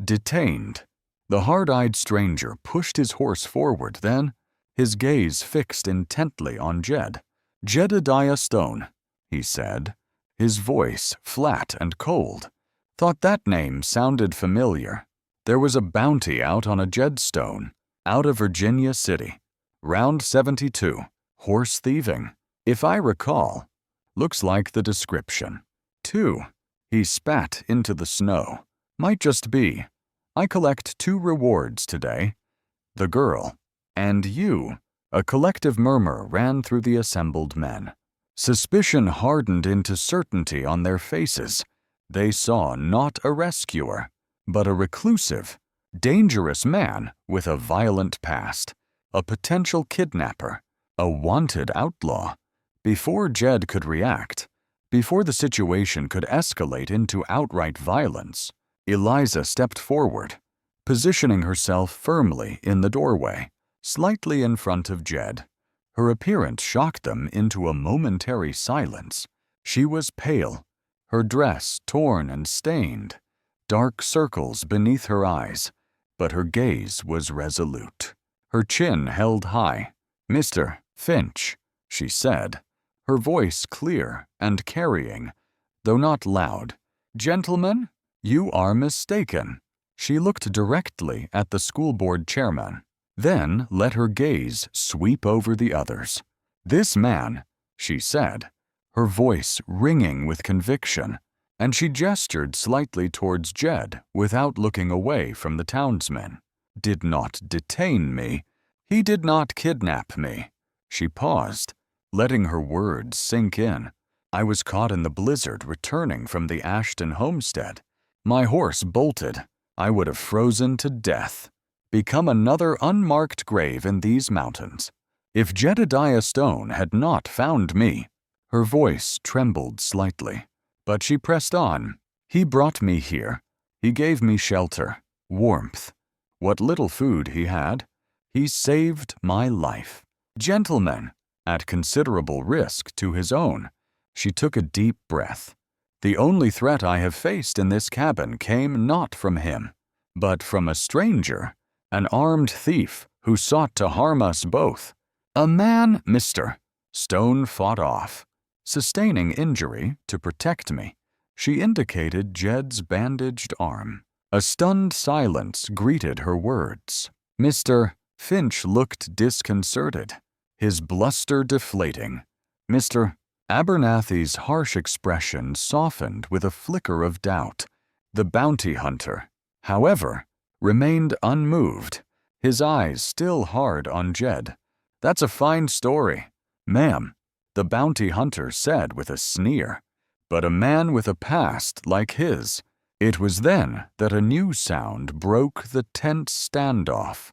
detained." The hard-eyed stranger pushed his horse forward then, his gaze fixed intently on Jed. "Jedediah Stone," he said, his voice flat and cold. "Thought that name sounded familiar. There was a bounty out on a Jed Stone, out of Virginia City. Round 72. Horse thieving. If I recall. Looks like the description. 2. He spat into the snow. "Might just be. I collect 2 rewards today. The girl. And you." A collective murmur ran through the assembled men. Suspicion hardened into certainty on their faces. They saw not a rescuer, but a reclusive, dangerous man with a violent past, a potential kidnapper, a wanted outlaw. Before Jed could react, before the situation could escalate into outright violence, Eliza stepped forward, positioning herself firmly in the doorway, slightly in front of Jed. Her appearance shocked them into a momentary silence. She was pale, her dress torn and stained, dark circles beneath her eyes, but her gaze was resolute, her chin held high. "Mr. Finch," she said, her voice clear and carrying, though not loud. "Gentlemen, you are mistaken." She looked directly at the school board chairman. then let her gaze sweep over the others. "This man," she said, her voice ringing with conviction, and she gestured slightly towards Jed without looking away from the townsmen, "did not detain me. He did not kidnap me." She paused, letting her words sink in. "I was caught in the blizzard returning from the Ashton homestead. My horse bolted. I would have frozen to death, become another unmarked grave in these mountains, if Jedediah Stone had not found me." Her voice trembled slightly, but she pressed on. "He brought me here. He gave me shelter, warmth, what little food he had. He saved my life." "Gentlemen," at considerable risk to his own, she took a deep breath. "The only threat I have faced in this cabin came not from him, but from a stranger, an armed thief who sought to harm us both. A man, Mr. Stone fought off, sustaining injury to protect me." She indicated Jed's bandaged arm. A stunned silence greeted her words. Mr. Finch looked disconcerted, his bluster deflating. Mr. Abernathy's harsh expression softened with a flicker of doubt. The bounty hunter, however, remained unmoved, his eyes still hard on Jed. "That's a fine story, ma'am," the bounty hunter said with a sneer. "But a man with a past like his." It was then that a new sound broke the tense standoff.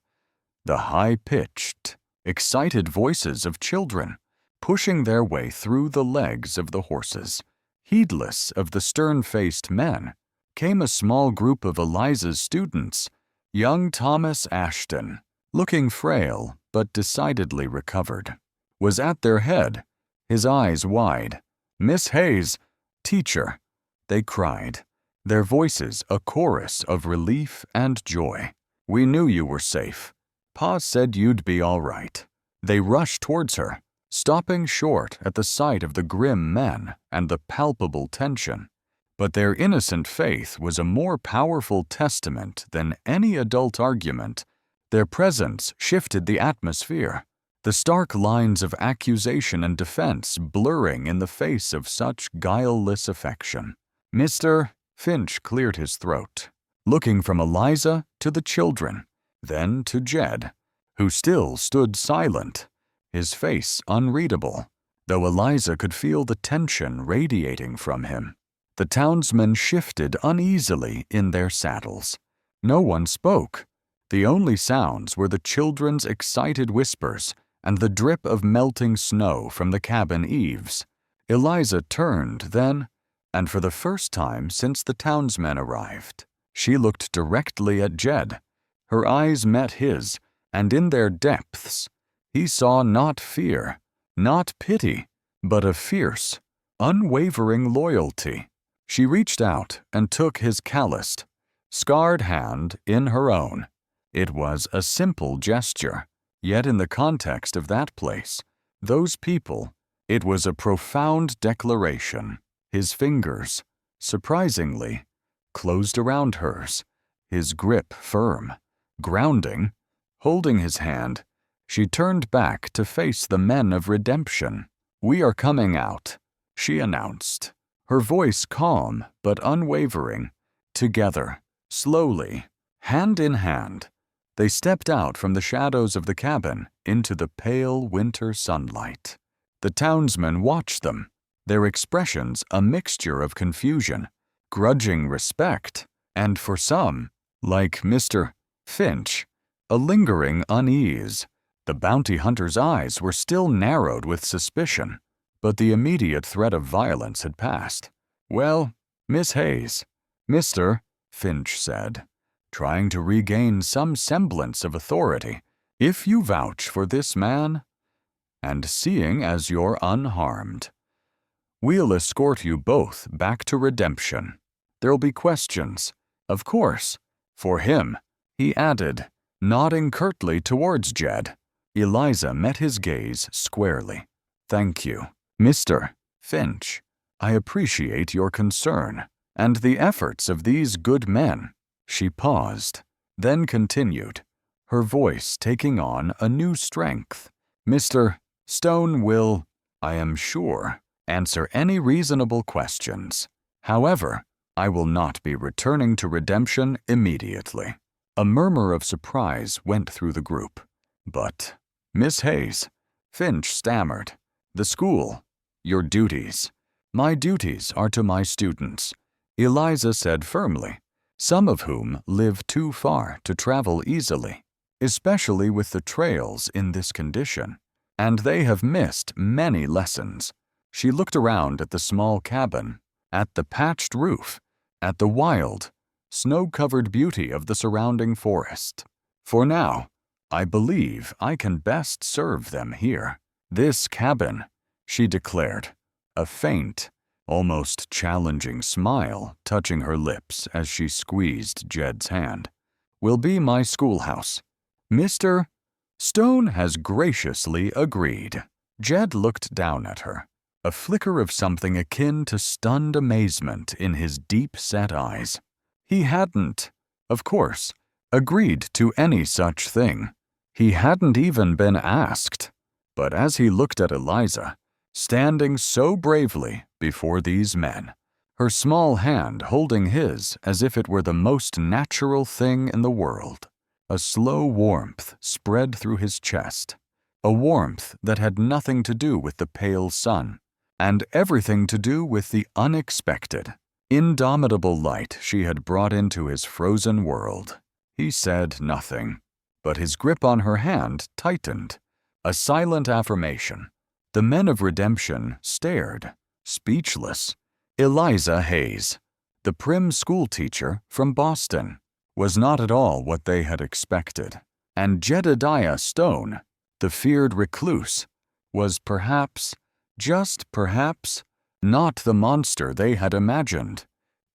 The high-pitched, excited voices of children, pushing their way through the legs of the horses. Heedless of the stern-faced men, came a small group of Eliza's students. Young Thomas Ashton, looking frail but decidedly recovered, was at their head, his eyes wide. "Miss Hayes, teacher," they cried, their voices a chorus of relief and joy. "We knew you were safe. Pa said you'd be all right." They rushed towards her, stopping short at the sight of the grim men and the palpable tension. But their innocent faith was a more powerful testament than any adult argument. Their presence shifted the atmosphere, the stark lines of accusation and defense blurring in the face of such guileless affection. Mr. Finch cleared his throat, looking from Eliza to the children, then to Jed, who still stood silent, his face unreadable, though Eliza could feel the tension radiating from him. The townsmen shifted uneasily in their saddles. No one spoke. The only sounds were the children's excited whispers and the drip of melting snow from the cabin eaves. Eliza turned then, and for the first time since the townsmen arrived, she looked directly at Jed. Her eyes met his, and in their depths, he saw not fear, not pity, but a fierce, unwavering loyalty. She reached out and took his calloused, scarred hand in her own. It was a simple gesture, yet in the context of that place, those people, it was a profound declaration. His fingers, surprisingly, closed around hers, his grip firm, grounding. Holding his hand, she turned back to face the men of redemption. "We are coming out," she announced, her voice calm but unwavering. Together, slowly, hand in hand, they stepped out from the shadows of the cabin into the pale winter sunlight. The townsmen watched them, their expressions a mixture of confusion, grudging respect, and for some, like Mr. Finch, a lingering unease. The bounty hunter's eyes were still narrowed with suspicion, but the immediate threat of violence had passed. "Well, Miss Hayes," Mr. Finch said, trying to regain some semblance of authority, "if you vouch for this man, and seeing as you're unharmed, we'll escort you both back to redemption. There'll be questions, of course, for him," he added, nodding curtly towards Jed. Eliza met his gaze squarely. "Thank you, Mr. Finch. I appreciate your concern and the efforts of these good men." She paused, then continued, her voice taking on a new strength. "Mr. Stone will, I am sure, answer any reasonable questions. However, I will not be returning to Redemption immediately." A murmur of surprise went through the group. "But, Miss Hayes," Finch stammered, "the school, your duties." "My duties are to my students," Eliza said firmly, "some of whom live too far to travel easily, especially with the trails in this condition, and they have missed many lessons." She looked around at the small cabin, at the patched roof, at the wild, snow-covered beauty of the surrounding forest. "For now, I believe I can best serve them here. This cabin," she declared, a faint, almost challenging smile touching her lips as she squeezed Jed's hand, "will be my schoolhouse. Mr. Stone has graciously agreed." Jed looked down at her, a flicker of something akin to stunned amazement in his deep-set eyes. He hadn't, of course, agreed to any such thing. He hadn't even been asked. But as he looked at Eliza, standing so bravely before these men, her small hand holding his as if it were the most natural thing in the world, a slow warmth spread through his chest, a warmth that had nothing to do with the pale sun, and everything to do with the unexpected, indomitable light she had brought into his frozen world. He said nothing, but his grip on her hand tightened, a silent affirmation. The men of Redemption stared, speechless. Eliza Hayes, the prim schoolteacher from Boston, was not at all what they had expected, and Jed Stone, the feared recluse, was perhaps, just perhaps, not the monster they had imagined.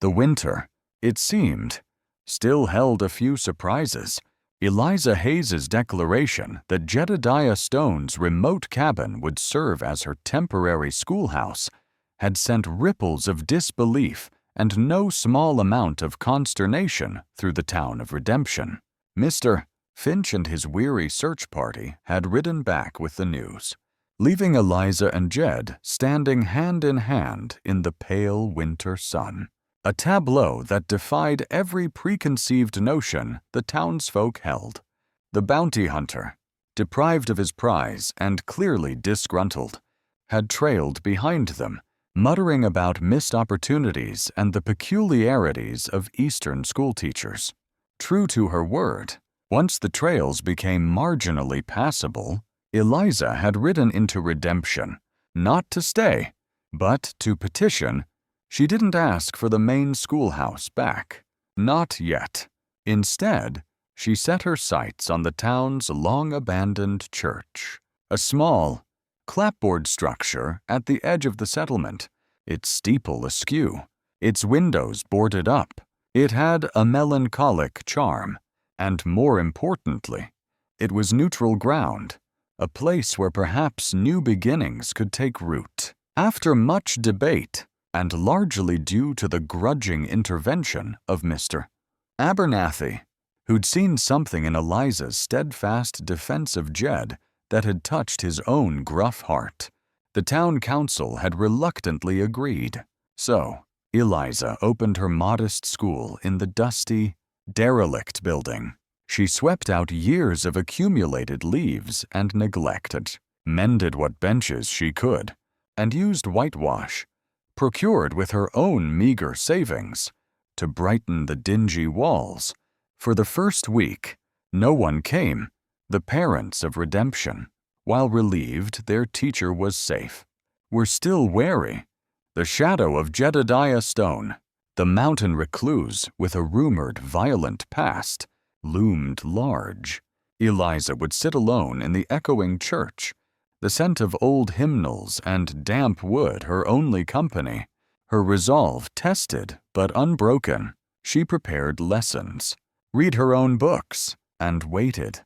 The winter, it seemed, still held a few surprises. Eliza Hayes's declaration that Jed Stone's remote cabin would serve as her temporary schoolhouse had sent ripples of disbelief and no small amount of consternation through the town of Redemption. Mr. Finch and his weary search party had ridden back with the news, leaving Eliza and Jed standing hand in hand in the pale winter sun, a tableau that defied every preconceived notion the townsfolk held. The bounty hunter, deprived of his prize and clearly disgruntled, had trailed behind them, muttering about missed opportunities and the peculiarities of Eastern schoolteachers. True to her word, once the trails became marginally passable, Eliza had ridden into Redemption, not to stay, but to petition. She didn't ask for the main schoolhouse back. Not yet. Instead, she set her sights on the town's long-abandoned church, a small, clapboard structure at the edge of the settlement, its steeple askew, its windows boarded up. It had a melancholic charm, and more importantly, it was neutral ground, a place where perhaps new beginnings could take root. After much debate, and largely due to the grudging intervention of Mr. Abernathy, who'd seen something in Eliza's steadfast defense of Jed that had touched his own gruff heart, the town council had reluctantly agreed. So, Eliza opened her modest school in the dusty, derelict building. She swept out years of accumulated leaves and neglect, mended what benches she could, and used whitewash, procured with her own meager savings, to brighten the dingy walls. For the first week, no one came, the parents of Redemption, while relieved their teacher was safe, were still wary. The shadow of Jed Stone, the mountain recluse with a rumored violent past, loomed large. Eliza would sit alone in the echoing church, the scent of old hymnals and damp wood her only company. Her resolve tested but unbroken, she prepared lessons, read her own books, and waited,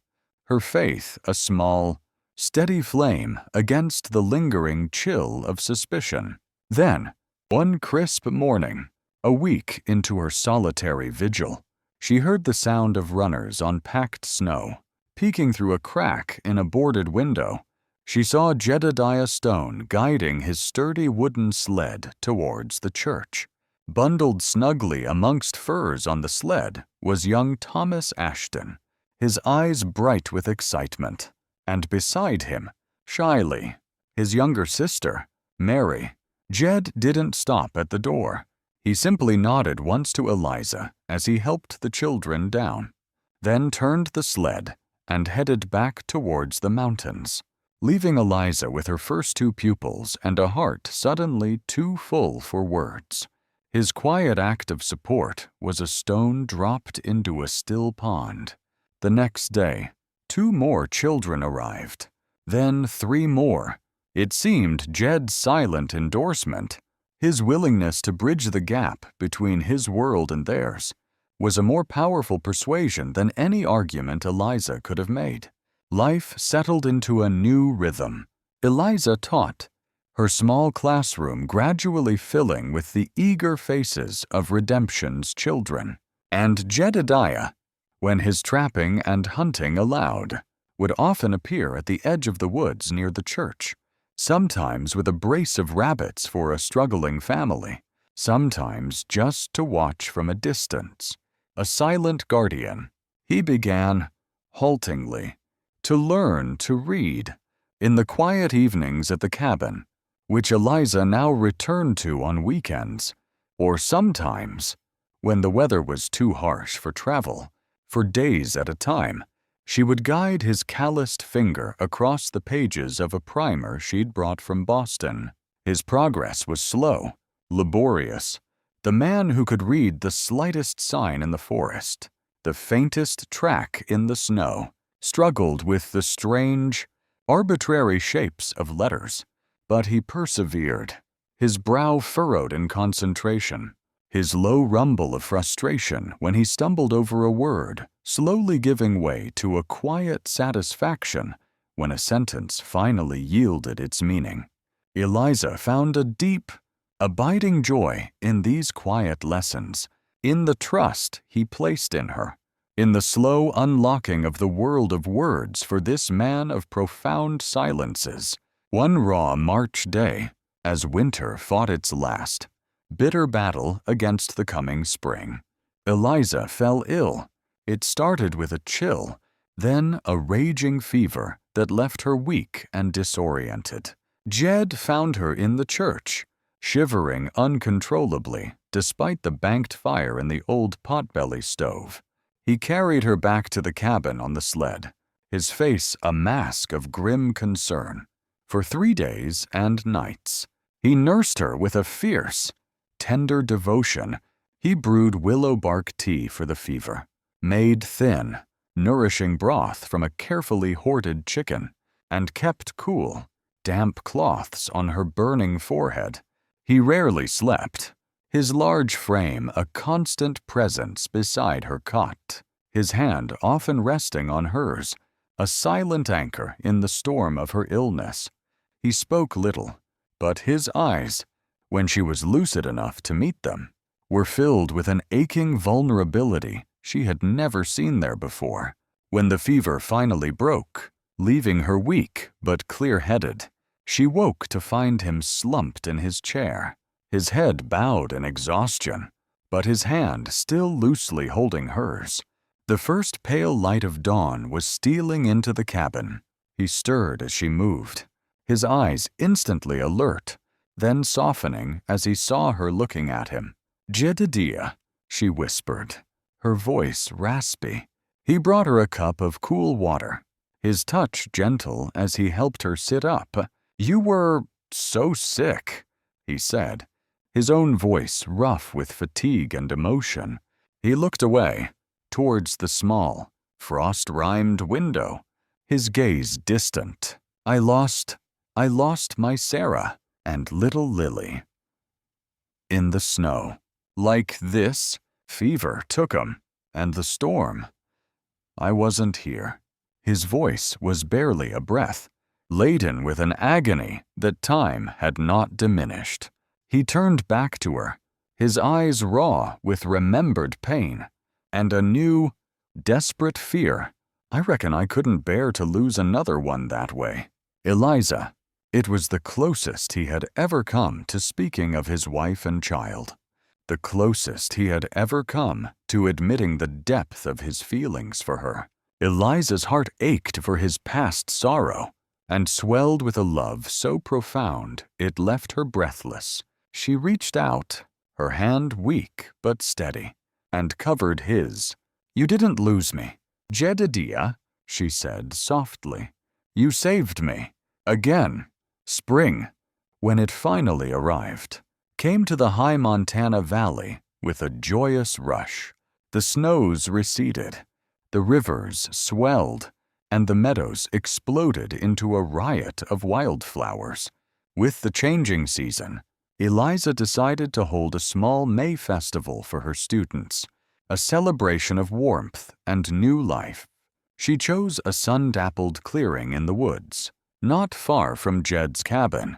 her faith a small, steady flame against the lingering chill of suspicion. Then, one crisp morning, a week into her solitary vigil, she heard the sound of runners on packed snow, Peeking through a crack in a boarded window, she saw Jed Stone guiding his sturdy wooden sled towards the church. Bundled snugly amongst furs on the sled was young Thomas Ashton, his eyes bright with excitement, and beside him, shyly, his younger sister, Mary. Jed didn't stop at the door. He simply nodded once to Eliza as he helped the children down, then turned the sled and headed back towards the mountains, leaving Eliza with her first two pupils and a heart suddenly too full for words. His quiet act of support was a stone dropped into a still pond. The next day, 2 more children arrived, then 3 more. It seemed Jed's silent endorsement, his willingness to bridge the gap between his world and theirs, was a more powerful persuasion than any argument Eliza could have made. Life settled into a new rhythm. Eliza taught, her small classroom gradually filling with the eager faces of Redemption's children. And Jedediah, when his trapping and hunting allowed, would often appear at the edge of the woods near the church, sometimes with a brace of rabbits for a struggling family, sometimes just to watch from a distance. A silent guardian, he began, haltingly, to learn to read. In the quiet evenings at the cabin, which Eliza now returned to on weekends, or sometimes, when the weather was too harsh for travel, for days at a time, she would guide his calloused finger across the pages of a primer she'd brought from Boston. His progress was slow, laborious. The man who could read the slightest sign in the forest, the faintest track in the snow, struggled with the strange, arbitrary shapes of letters. But he persevered, his brow furrowed in concentration, his low rumble of frustration when he stumbled over a word slowly giving way to a quiet satisfaction when a sentence finally yielded its meaning. Eliza found a deep, abiding joy in these quiet lessons, in the trust he placed in her, in the slow unlocking of the world of words for this man of profound silences. One raw March day, as winter fought its last, bitter battle against the coming spring, Eliza fell ill. It started with a chill, then a raging fever that left her weak and disoriented. Jed found her in the church, shivering uncontrollably despite the banked fire in the old potbelly stove. He carried her back to the cabin on the sled, his face a mask of grim concern. For 3 days and nights, he nursed her with a fierce, tender devotion. He brewed willow bark tea for the fever, made thin, nourishing broth from a carefully hoarded chicken, and kept cool, damp cloths on her burning forehead. He rarely slept, his large frame a constant presence beside her cot, his hand often resting on hers, a silent anchor in the storm of her illness. He spoke little, but his eyes, when she was lucid enough to meet them, were filled with an aching vulnerability she had never seen there before. When the fever finally broke, leaving her weak but clear-headed, she woke to find him slumped in his chair, his head bowed in exhaustion, but his hand still loosely holding hers. The first pale light of dawn was stealing into the cabin. He stirred as she moved, his eyes instantly alert, then softening as he saw her looking at him. "Jedediah," she whispered, her voice raspy. He brought her a cup of cool water, his touch gentle as he helped her sit up. "You were so sick," he said, his own voice rough with fatigue and emotion. He looked away, towards the small, frost-rimed window, his gaze distant. I lost my Sarah and little Lily. In the snow. Like this, fever took 'em, and the storm. I wasn't here." His voice was barely a breath, laden with an agony that time had not diminished. He turned back to her, his eyes raw with remembered pain, and a new, desperate fear I reckon I couldn't bear to lose another one that way. Eliza. It was the closest he had ever come to speaking of his wife and child. The closest he had ever come to admitting the depth of his feelings for her. Eliza's heart ached for his past sorrow and swelled with a love so profound it left her breathless. She reached out, her hand weak but steady, and covered his. "You didn't lose me, Jedediah," she said softly. "You saved me. Again." Spring, when it finally arrived, came to the high Montana Valley with a joyous rush. The snows receded, the rivers swelled, and the meadows exploded into a riot of wildflowers. With the changing season, Eliza decided to hold a small May festival for her students, a celebration of warmth and new life. She chose a sun-dappled clearing in the woods, not far from Jed's cabin.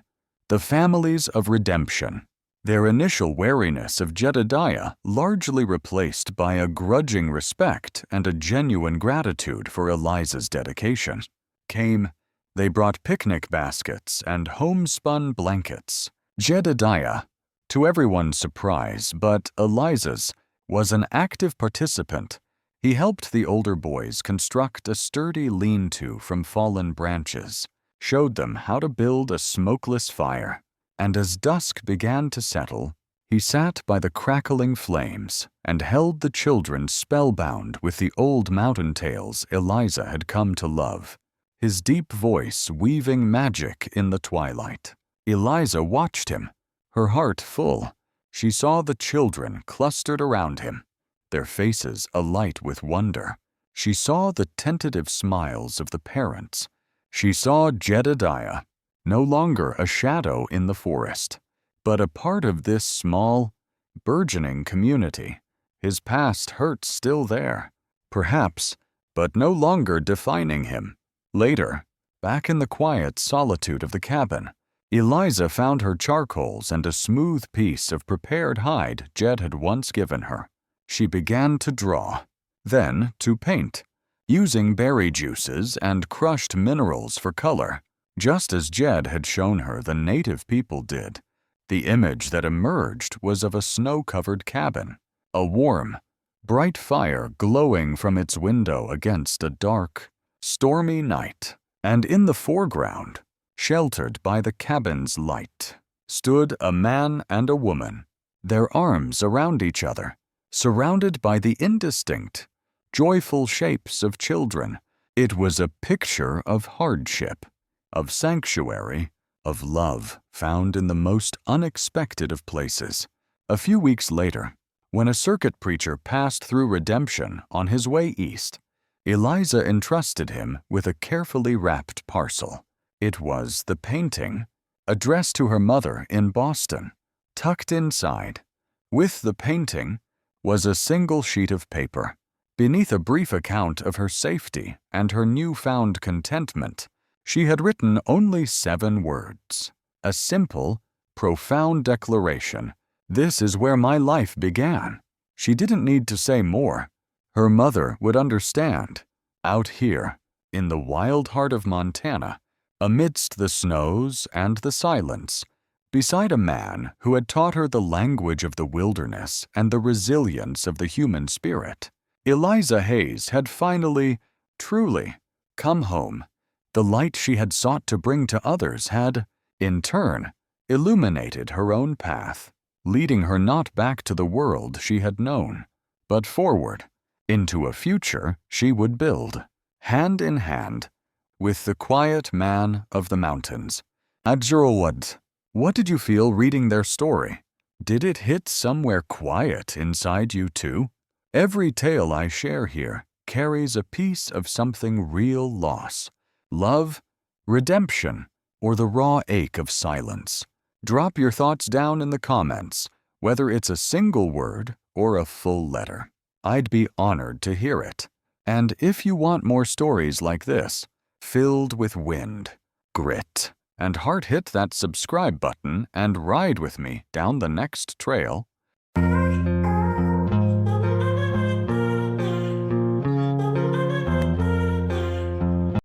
The families of redemption, their initial wariness of Jedediah largely replaced by a grudging respect and a genuine gratitude for Eliza's dedication, came. They brought picnic baskets and homespun blankets. Jedediah, to everyone's surprise but Eliza's, was an active participant. He helped the older boys construct a sturdy lean-to from fallen branches, showed them how to build a smokeless fire, and as dusk began to settle, he sat by the crackling flames and held the children spellbound with the old mountain tales Eliza had come to love, his deep voice weaving magic in the twilight. Eliza watched him, her heart full. She saw the children clustered around him, their faces alight with wonder. She saw the tentative smiles of the parents. She saw Jedediah, no longer a shadow in the forest, but a part of this small, burgeoning community. His past hurt still there, perhaps, but no longer defining him. Later, back in the quiet solitude of the cabin, Eliza found her charcoals and a smooth piece of prepared hide Jed had once given her. She began to draw, then to paint, using berry juices and crushed minerals for color, just as Jed had shown her the native people did. The image that emerged was of a snow-covered cabin, a warm, bright fire glowing from its window against a dark, stormy night, and in the foreground, sheltered by the cabin's light, stood a man and a woman, their arms around each other, surrounded by the indistinct, joyful shapes of children. It was a picture of hardship, of sanctuary, of love found in the most unexpected of places. A few weeks later, when a circuit preacher passed through Redemption on his way east, Eliza entrusted him with a carefully wrapped parcel. It was the painting, addressed to her mother in Boston. Tucked inside, with the painting, was a single sheet of paper. Beneath a brief account of her safety and her newfound contentment, she had written only 7 words. A simple, profound declaration. "This is where my life began." She didn't need to say more. Her mother would understand. Out here, in the wild heart of Montana, amidst the snows and the silence, beside a man who had taught her the language of the wilderness and the resilience of the human spirit, Eliza Hayes had finally, truly, come home. The light she had sought to bring to others had, in turn, illuminated her own path, leading her not back to the world she had known, but forward, into a future she would build, hand in hand, with the quiet man of the mountains. Adjerowad, what did you feel reading their story? Did it hit somewhere quiet inside you too? Every tale I share here carries a piece of something real loss. Love, redemption, or the raw ache of silence. Drop your thoughts down in the comments, whether it's a single word or a full letter. I'd be honored to hear it. And if you want more stories like this, filled with wind, grit, and heart, hit that subscribe button and ride with me down the next trail.